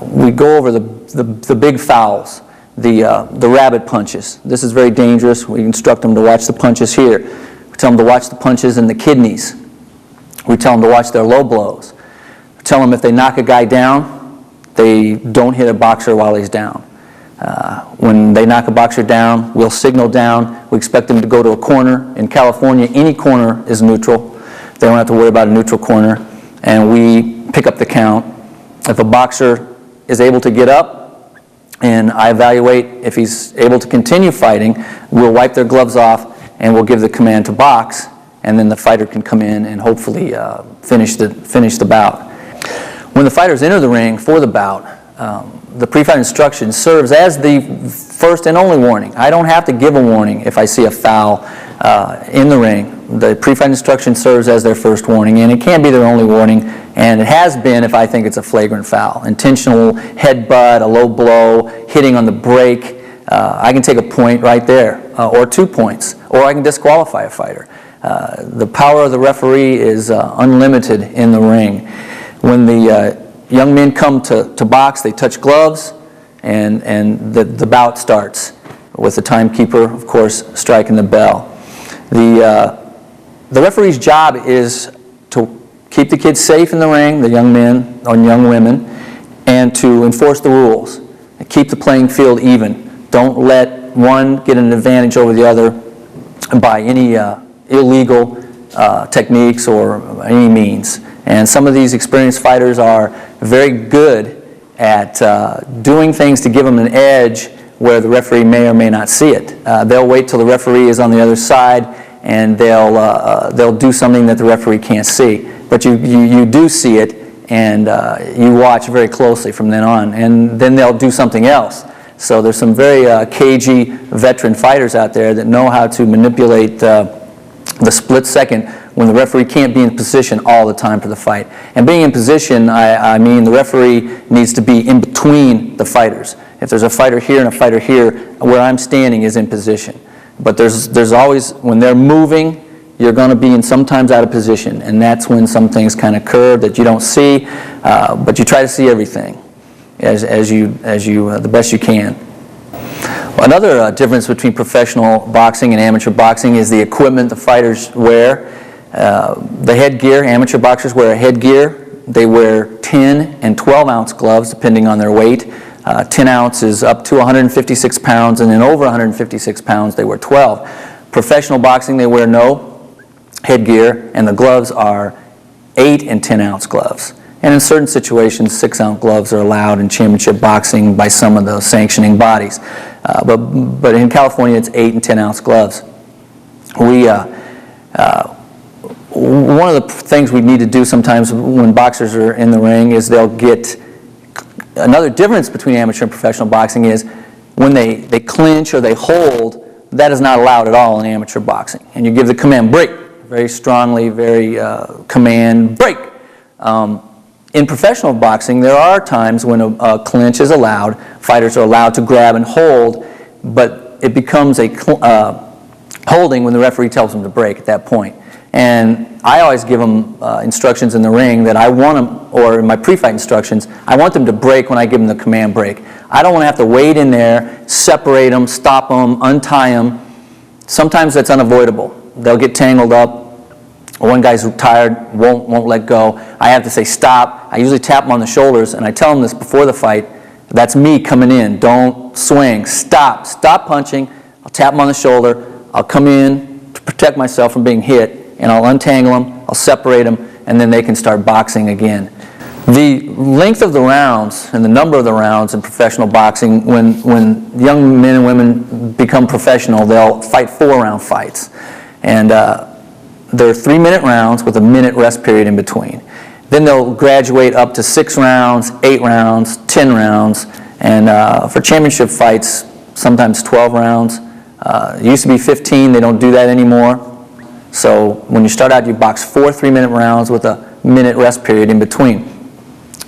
We go over the big fouls, the rabbit punches. This is very dangerous. We instruct them to watch the punches here. We tell them to watch the punches in the kidneys. We tell them to watch their low blows. We tell them if they knock a guy down, they don't hit a boxer while he's down. When they knock a boxer down, we'll signal down. We expect them to go to a corner. In California, any corner is neutral. They don't have to worry about a neutral corner. And we pick up the count. If a boxer is able to get up, and I evaluate if he's able to continue fighting, we'll wipe their gloves off and we'll give the command to box, and then the fighter can come in and hopefully finish the bout. When the fighters enter the ring for the bout, the pre-fight instruction serves as the first and only warning. I don't have to give a warning if I see a foul in the ring. The pre-fight instruction serves as their first warning, and it can be their only warning, and it has been if I think it's a flagrant foul. Intentional headbutt, a low blow, hitting on the brake, I can take a point right there, or 2 points, or I can disqualify a fighter. The power of the referee is unlimited in the ring. When the young men come to box, they touch gloves, and the bout starts with the timekeeper, of course, striking the bell. The referee's job is to keep the kids safe in the ring, the young men or young women, and to enforce the rules. And keep the playing field even. Don't let one get an advantage over the other by any illegal techniques or any means. And some of these experienced fighters are very good at doing things to give them an edge where the referee may or may not see it. They'll wait till the referee is on the other side, and they'll do something that the referee can't see. But you do see it, and you watch very closely from then on. And then they'll do something else. So there's some very cagey veteran fighters out there that know how to manipulate the split second when the referee can't be in position all the time for the fight. And being in position, I mean the referee needs to be in between the fighters. If there's a fighter here and a fighter here, where I'm standing is in position. But there's always, when they're moving, you're going to be sometimes out of position, and that's when some things kind of curve that you don't see, but you try to see everything as the best you can. Another difference between professional boxing and amateur boxing is the equipment the fighters wear. The headgear, amateur boxers wear a headgear. They wear 10 and 12 ounce gloves depending on their weight. 10 ounces up to 156 pounds, and then over 156 pounds they wear 12. Professional boxing, they wear no headgear, and the gloves are 8 and 10 ounce gloves. And in certain situations, 6 ounce gloves are allowed in championship boxing by some of those sanctioning bodies. But in California, it's 8 and 10 ounce gloves. One of the things we need to do sometimes when boxers are in the ring is they'll get, another difference between amateur and professional boxing is when they clinch or they hold, that is not allowed at all in amateur boxing. And you give the command break very strongly, very command break. In professional boxing, there are times when a clinch is allowed. Fighters are allowed to grab and hold, but it becomes a holding when the referee tells them to break at that point. And I always give them instructions in the ring that I want them, or in my pre-fight instructions, I want them to break when I give them the command break. I don't want to have to wait in there, separate them, stop them, untie them. Sometimes that's unavoidable. They'll get tangled up. One guy's tired, won't let go. I have to say stop. I usually tap them on the shoulders, and I tell them this before the fight. That's me coming in. Don't swing. Stop. Stop punching. I'll tap them on the shoulder. I'll come in to protect myself from being hit, and I'll untangle them, I'll separate them, and then they can start boxing again. The length of the rounds and the number of the rounds in professional boxing, when young men and women become professional, they'll fight 4-round fights. And they're 3-minute rounds with a minute rest period in between. Then they'll graduate up to 6 rounds, 8 rounds, 10 rounds, and for championship fights, sometimes 12 rounds. It used to be 15, they don't do that anymore. So when you start out, you box 4 3-minute rounds with a minute rest period in between.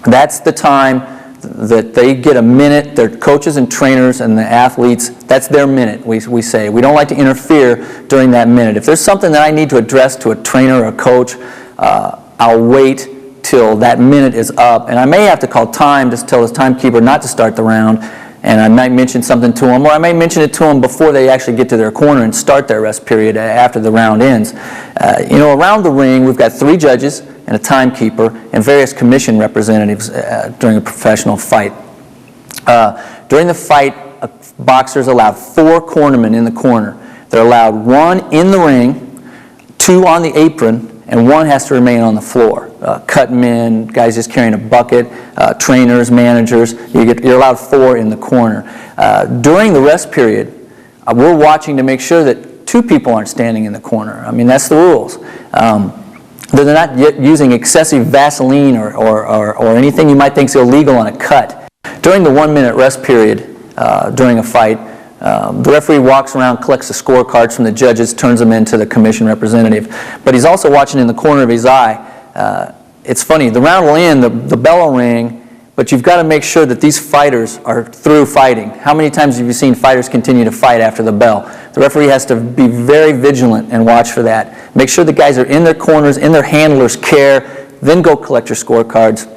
That's the time that they get a minute. Their coaches and trainers and the athletes, that's their minute, we say. We don't like to interfere during that minute. If there's something that I need to address to a trainer or a coach, I'll wait till that minute is up. And I may have to call time, just tell his timekeeper not to start the round. And I might mention something to them, or I might mention it to them before they actually get to their corner and start their rest period after the round ends. Around the ring, we've got 3 judges and a timekeeper and various commission representatives during a professional fight. During the fight, a boxer is allowed 4 cornermen in the corner. They're allowed 1 in the ring, 2 on the apron, and 1 has to remain on the floor. Cut men, guys just carrying a bucket, trainers, managers, you're allowed 4 in the corner. During the rest period, we're watching to make sure that 2 people aren't standing in the corner. I mean, that's the rules. They're not using excessive Vaseline or anything you might think is illegal on a cut. During the 1-minute rest period during a fight, the referee walks around, collects the scorecards from the judges, turns them into the commission representative. But he's also watching in the corner of his eye. It's funny, the round will end, the bell will ring, but you've got to make sure that these fighters are through fighting. How many times have you seen fighters continue to fight after the bell? The referee has to be very vigilant and watch for that. Make sure the guys are in their corners, in their handler's care, then go collect your scorecards.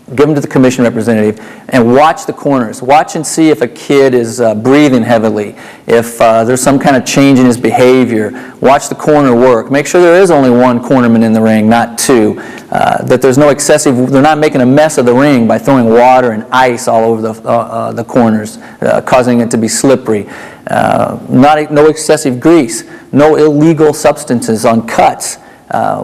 Give them to the commission representative, and watch the corners. Watch and see if a kid is breathing heavily, if there's some kind of change in his behavior. Watch the corner work. Make sure there is only 1 cornerman in the ring, not 2. That there's no excessive, they're not making a mess of the ring by throwing water and ice all over the corners, causing it to be slippery. No excessive grease, no illegal substances on cuts.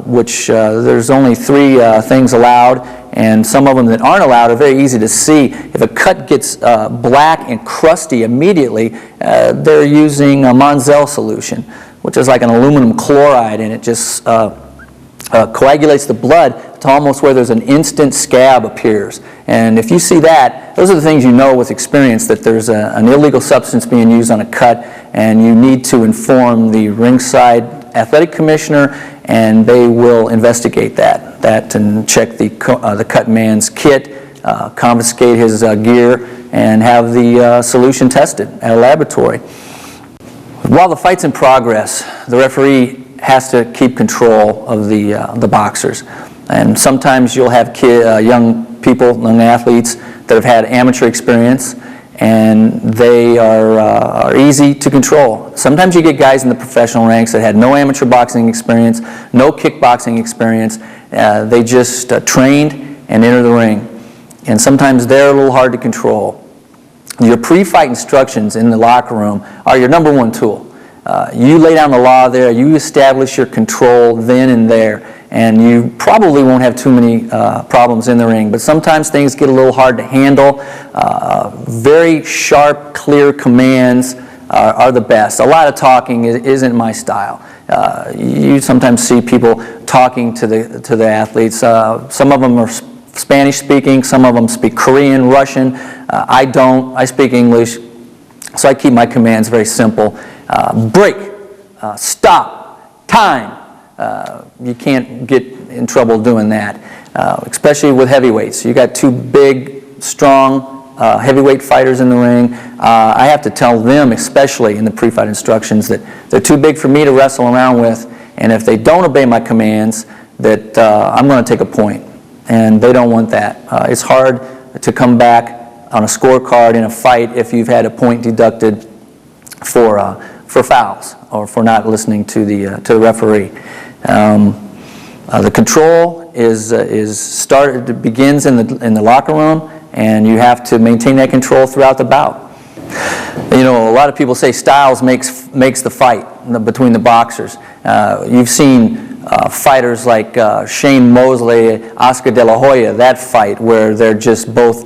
which there's only 3 things allowed, and some of them that aren't allowed are very easy to see. If a cut gets black and crusty immediately, they're using a Monzel solution, which is like an aluminum chloride, and it just coagulates the blood to almost where there's an instant scab appears. And if you see that, those are the things you know with experience, that there's an illegal substance being used on a cut, and you need to inform the ringside athletic commissioner, and they will investigate that and check the cut man's kit, confiscate his gear, and have the solution tested at a laboratory. While the fight's in progress, the referee has to keep control of the boxers. And sometimes you'll have young people, young athletes that have had amateur experience, and they are easy to control. Sometimes you get guys in the professional ranks that had no amateur boxing experience, no kickboxing experience. They just trained and enter the ring. And sometimes they're a little hard to control. Your pre-fight instructions in the locker room are your number 1 tool. You lay down the law there, you establish your control then and there, and you probably won't have too many problems in the ring. But sometimes things get a little hard to handle. Very sharp, clear commands are the best. A lot of talking isn't my style. You sometimes see people talking to the athletes. Some of them are Spanish speaking, some of them speak Korean, Russian. I don't. I speak English, so I keep my commands very simple. Break, stop, time. You can't get in trouble doing that, especially with heavyweights. You got 2 big, strong heavyweight fighters in the ring. I have to tell them, especially in the pre-fight instructions, that they're too big for me to wrestle around with, and if they don't obey my commands, that I'm going to take a point, and they don't want that. It's hard to come back on a scorecard in a fight if you've had a point deducted for fouls or for not listening to the referee. The control begins in the locker room, and you have to maintain that control throughout the bout. You know, a lot of people say styles makes the fight between the boxers. You've seen fighters like Shane Mosley, Oscar De La Hoya, that fight where they're just both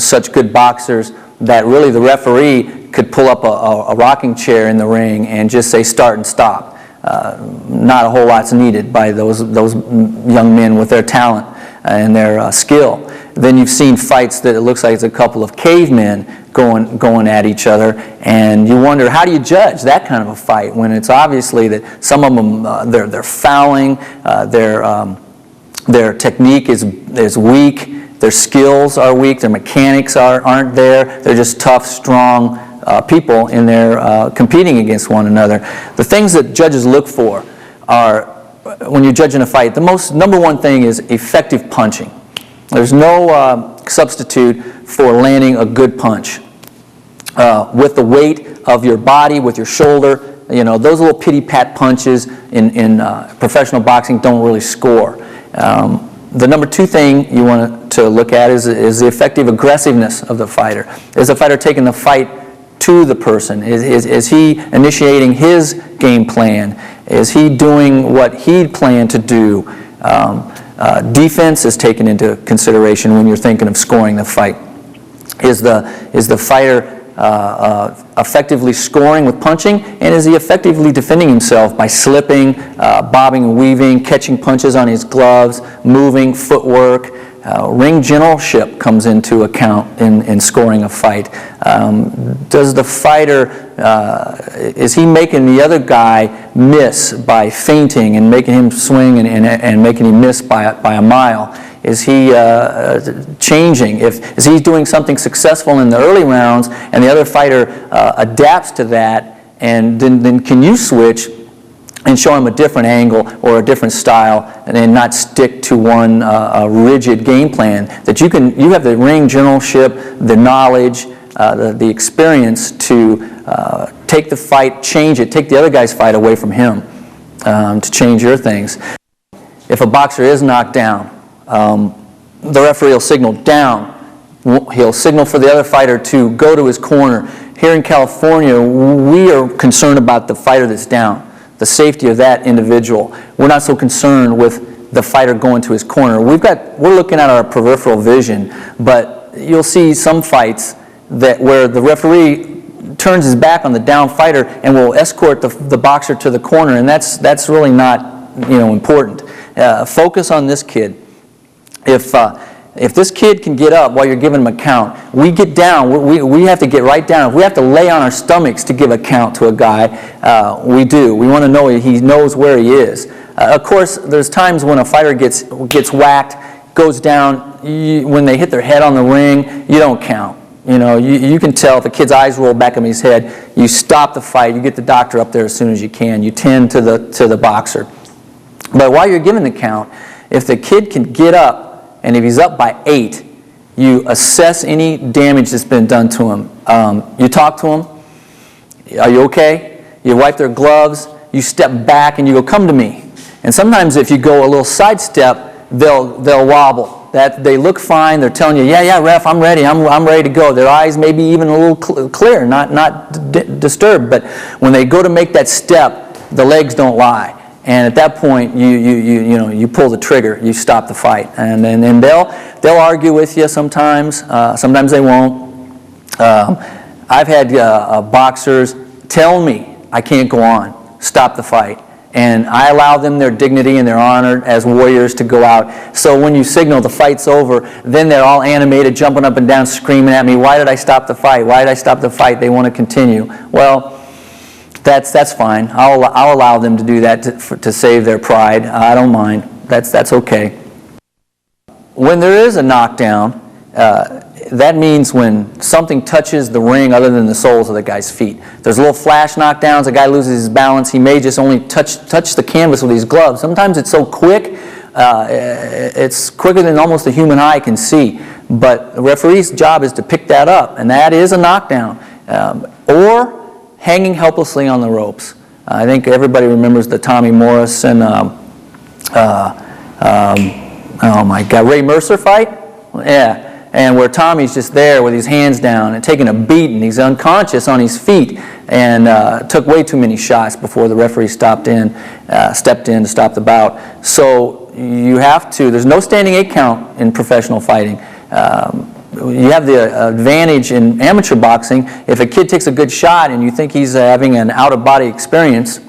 such good boxers that really the referee could pull up a rocking chair in the ring and just say start and stop. Not a whole lot's needed by those young men with their talent and their skill. Then you've seen fights that it looks like it's a couple of cavemen going at each other, and you wonder, how do you judge that kind of a fight when it's obviously that some of them they're fouling, their technique is weak, their skills are weak, their mechanics aren't there. They're just tough, strong people in there competing against one another. The things that judges look for are, when you're judging a fight, the number 1 thing is effective punching. There's no substitute for landing a good punch. With the weight of your body, with your shoulder, you know, those little pity-pat punches in professional boxing don't really score. The number 2 thing you want to look at is the effective aggressiveness of the fighter. Is the fighter taking the fight to the person? Is he initiating his game plan? Is he doing what he planned to do? Defense is taken into consideration when you're thinking of scoring the fight. Is the fighter effectively scoring with punching, and is he effectively defending himself by slipping, bobbing and weaving, catching punches on his gloves, moving, footwork? Ring generalship comes into account in scoring a fight. Does the fighter, is he making the other guy miss by feinting and making him swing and making him miss by a mile? Is he changing? Is he doing something successful in the early rounds and the other fighter adapts to that, and then can you switch and show him a different angle or a different style, and then not stick to one rigid game plan? That you have the ring generalship, the knowledge, the experience to take the fight, change it, take the other guy's fight away from him, to change your things. If a boxer is knocked down, the referee will signal down. He'll signal for the other fighter to go to his corner. Here in California, we are concerned about the fighter that's down. the safety of that individual. We're not so concerned with the fighter going to his corner. We're looking at our peripheral vision, but you'll see some fights where the referee turns his back on the down fighter and will escort the boxer to the corner, and that's really not important. Focus on this kid. If this kid can get up while you're giving him a count, we get down, we have to get right down. If we have to lay on our stomachs to give a count to a guy, we do. We want to know he knows where he is. Of course, there's times when a fighter gets whacked, goes down, when they hit their head on the ring, you don't count. You can tell if the kid's eyes roll back in his head, you stop the fight, you get the doctor up there as soon as you can, you tend to the boxer. But while you're giving the count, if the kid can get up, and if he's up by 8, you assess any damage that's been done to him. You talk to him, are you okay? You wipe their gloves, you step back and you go, come to me. And sometimes if you go a little sidestep, they'll wobble. That they look fine, they're telling you, yeah, ref, I'm ready, I'm ready to go. Their eyes may be even a little clear, not disturbed, but when they go to make that step, the legs don't lie. And at that point, you pull the trigger, you stop the fight, and they'll argue with you sometimes. Sometimes they won't. I've had boxers tell me I can't go on, stop the fight, and I allow them their dignity and their honor as warriors to go out. So when you signal the fight's over, then they're all animated, jumping up and down, screaming at me, "Why did I stop the fight? Why did I stop the fight?" They want to continue. Well, that's fine. I'll allow them to do that to save their pride. I don't mind. That's okay. When there is a knockdown, that means when something touches the ring other than the soles of the guy's feet. There's little flash knockdowns. A guy loses his balance. He may just only touch the canvas with his gloves. Sometimes it's so quick, it's quicker than almost the human eye can see. But the referee's job is to pick that up, and that is a knockdown. Or hanging helplessly on the ropes. I think everybody remembers the Tommy Morrison, Ray Mercer fight? Yeah, and where Tommy's just there with his hands down and taking a beating. He's unconscious on his feet and took way too many shots before the referee stepped in to stop the bout. So you have to, there's no standing 8 count in professional fighting. You have the advantage in amateur boxing. If a kid takes a good shot and you think he's having an out-of-body experience,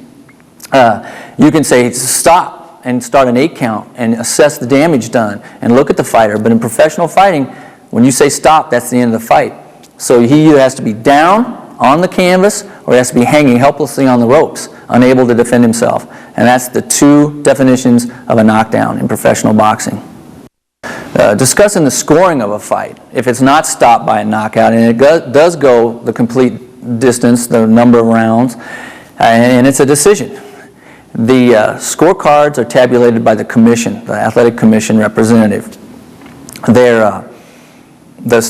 you can say stop and start an 8 count and assess the damage done and look at the fighter. But in professional fighting, when you say stop, that's the end of the fight. So he either has to be down on the canvas or he has to be hanging helplessly on the ropes, unable to defend himself. And that's the 2 definitions of a knockdown in professional boxing. Discussing the scoring of a fight. If it's not stopped by a knockout, and it does go the complete distance, the number of rounds, and it's a decision. The scorecards are tabulated by the commission, the athletic commission representative. The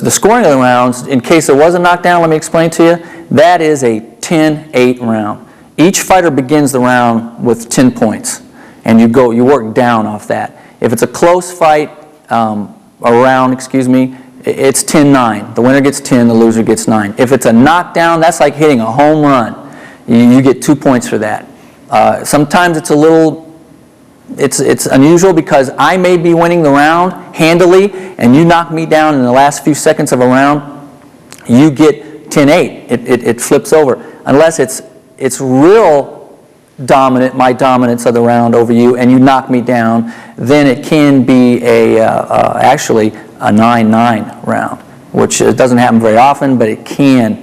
scoring of the rounds, in case there was a knockdown, let me explain to you, that is a 10-8 round. Each fighter begins the round with 10 points, and you work down off that. If it's a close fight, it's 10-9. The winner gets 10, the loser gets 9. If it's a knockdown, that's like hitting a home run. You get 2 points for that. Sometimes it's it's unusual because I may be winning the round handily and you knock me down in the last few seconds of a round, you get 10-8. It flips over. Unless it's real dominant, my dominance of the round over you, and you knock me down, then it can be actually a 9-9 round, which doesn't happen very often, but it can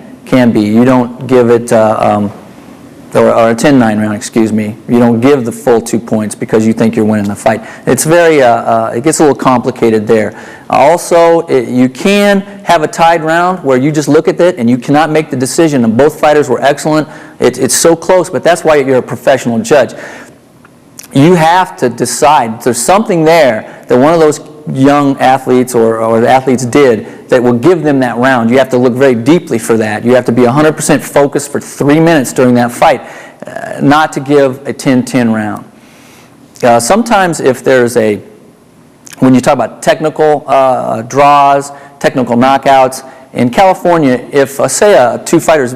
be. You don't give it, or a 10-9 round, excuse me. You don't give the full 2 points because you think you're winning the fight. It's very, it gets a little complicated there. Also, you can have a tied round where you just look at it and you cannot make the decision, and both fighters were excellent. It's so close, but that's why you're a professional judge. You have to decide. There's something there that one of those young athletes or the athletes did that will give them that round. You have to look very deeply for that. You have to be 100% focused for 3 minutes during that fight, not to give a 10-10 round. Sometimes if there's when you talk about technical draws, technical knockouts, in California, if say 2 fighters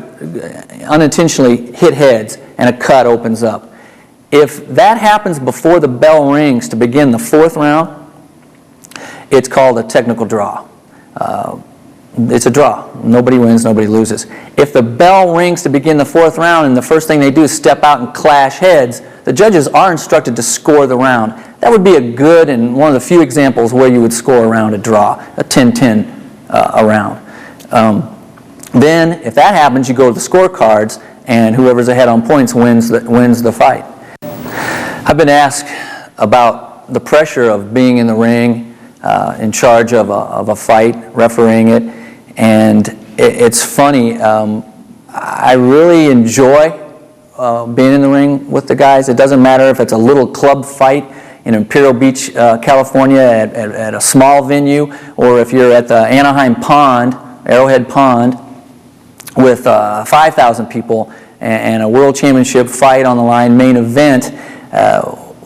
unintentionally hit heads and a cut opens up, If that happens before the bell rings to begin the 4th round, it's called a technical draw. It's a draw. Nobody wins, nobody loses. If the bell rings to begin the 4th round and the first thing they do is step out and clash heads, the judges are instructed to score the round. That would be a good and one of the few examples where you would score around a draw, a 10-10 a round. Then, if that happens, you go to the scorecards, and whoever's ahead on points wins the fight. I've been asked about the pressure of being in the ring, in charge of a fight, refereeing it, and it's funny. I really enjoy being in the ring with the guys. It doesn't matter if it's a little club fight in Imperial Beach, California at a small venue, or if you're at the Anaheim Pond, Arrowhead Pond, with 5,000 people and a world championship fight on the line, main event.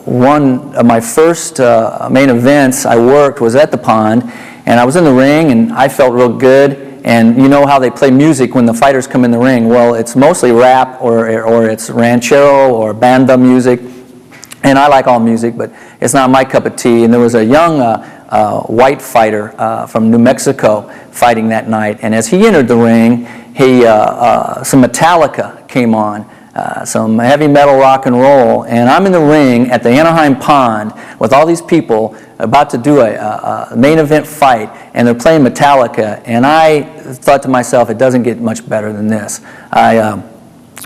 One of my first main events I worked was at the Pond, and I was in the ring and I felt real good. And you know how they play music when the fighters come in the ring. Well, it's mostly rap or it's ranchero or banda music. And I like all music, but it's not my cup of tea. And there was a young white fighter from New Mexico fighting that night. And as he entered the ring, some Metallica came on, some heavy metal rock and roll. And I'm in the ring at the Anaheim Pond with all these people about to do a main event fight, and they're playing Metallica. And I thought to myself, it doesn't get much better than this. I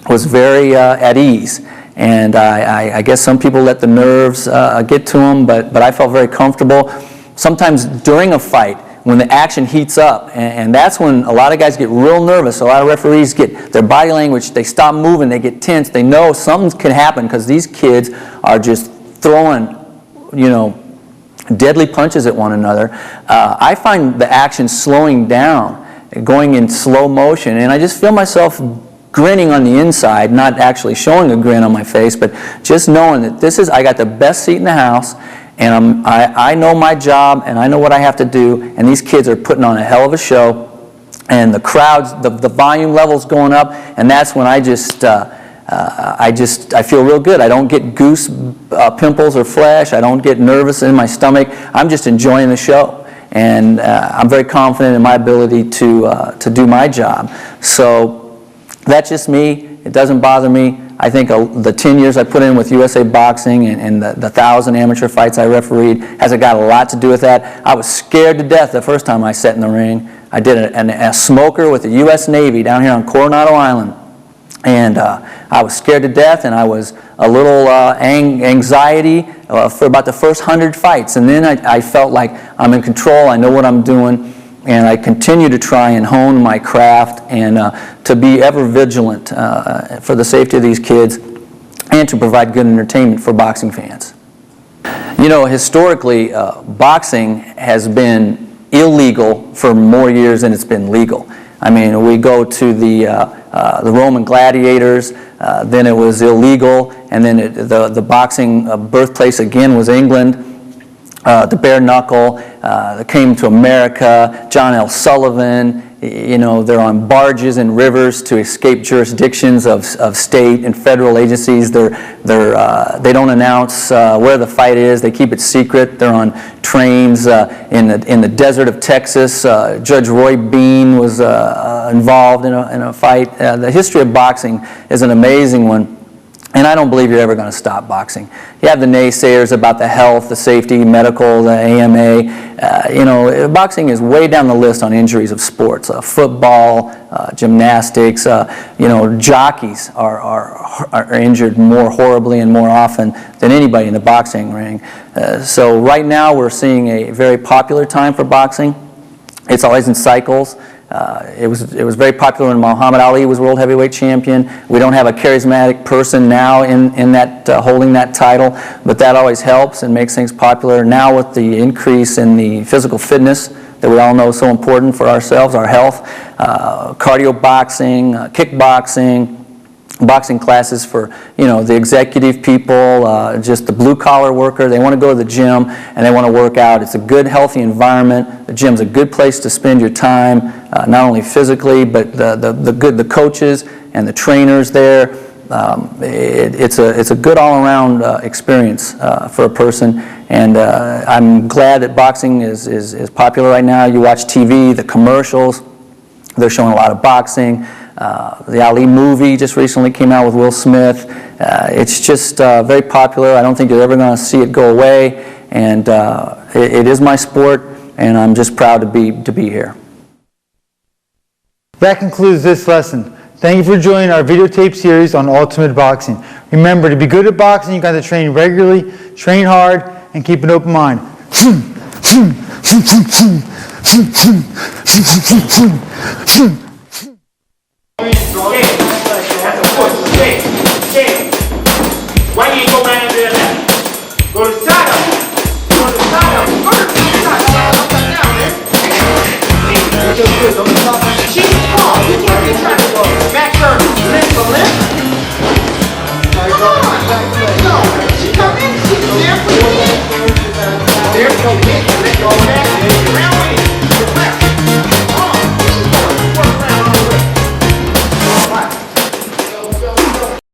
was very at ease. And I guess some people let the nerves get to them, but I felt very comfortable. Sometimes during a fight, when the action heats up, and that's when a lot of guys get real nervous. A lot of referees get their body language, they stop moving, they get tense. They know something can happen because these kids are just throwing, deadly punches at one another. I find the action slowing down, going in slow motion, and I just feel myself grinning on the inside, not actually showing a grin on my face, but just knowing that I got the best seat in the house, and I know my job, and I know what I have to do, and these kids are putting on a hell of a show, and the crowds, the volume level's going up, and that's when I feel real good. I don't get goose pimples or flesh. I don't get nervous in my stomach. I'm just enjoying the show, and I'm very confident in my ability to do my job. So that's just me. It doesn't bother me. I think the 10 years I put in with USA Boxing and the 1,000 amateur fights I refereed has got a lot to do with that. I was scared to death the first time I sat in the ring. I did a smoker with the U.S. Navy down here on Coronado Island. And I was scared to death, and I was a little anxiety for about the first 100 fights. And then I felt like I'm in control. I know what I'm doing. And I continue to try and hone my craft and to be ever vigilant for the safety of these kids and to provide good entertainment for boxing fans. Historically, boxing has been illegal for more years than it's been legal. I mean, we go to the Roman gladiators, then it was illegal, and then the boxing birthplace again was England. The bare knuckle, that came to America, John L. Sullivan, they're on barges and rivers to escape jurisdictions of state and federal agencies. They don't announce where the fight is. They keep it secret. They're on trains in the desert of Texas. Judge Roy Bean was involved in a fight. The history of boxing is an amazing one. And I don't believe you're ever going to stop boxing. You have the naysayers about the health, the safety, medical, the AMA. Boxing is way down the list on injuries of sports. Football, gymnastics, jockeys are injured more horribly and more often than anybody in the boxing ring. So right now we're seeing a very popular time for boxing. It's always in cycles. It was very popular when Muhammad Ali was world heavyweight champion. We don't have a charismatic person now in that holding that title, but that always helps and makes things popular. Now with the increase in the physical fitness that we all know is so important for ourselves, our health, cardio boxing, kickboxing, boxing classes for the executive people, just the blue collar worker. They want to go to the gym and they want to work out. It's a good, healthy environment. The gym's a good place to spend your time, not only physically, but the coaches and the trainers there. it's a good all-around experience for a person, and I'm glad that boxing is popular right now. You watch TV, the commercials, they're showing a lot of boxing. The Ali movie just recently came out with Will Smith. It's just very popular. I don't think you're ever going to see it go away, and it is my sport, and I'm just proud to be here. That concludes this lesson. Thank you for joining our videotape series on Ultimate Boxing. Remember, to be good at boxing, you got to train regularly, train hard, and keep an open mind. Why you ain't go right under that? Go to the side of it. Go to the side of it. Go to the side. Upside down, man. Hey, don't stop.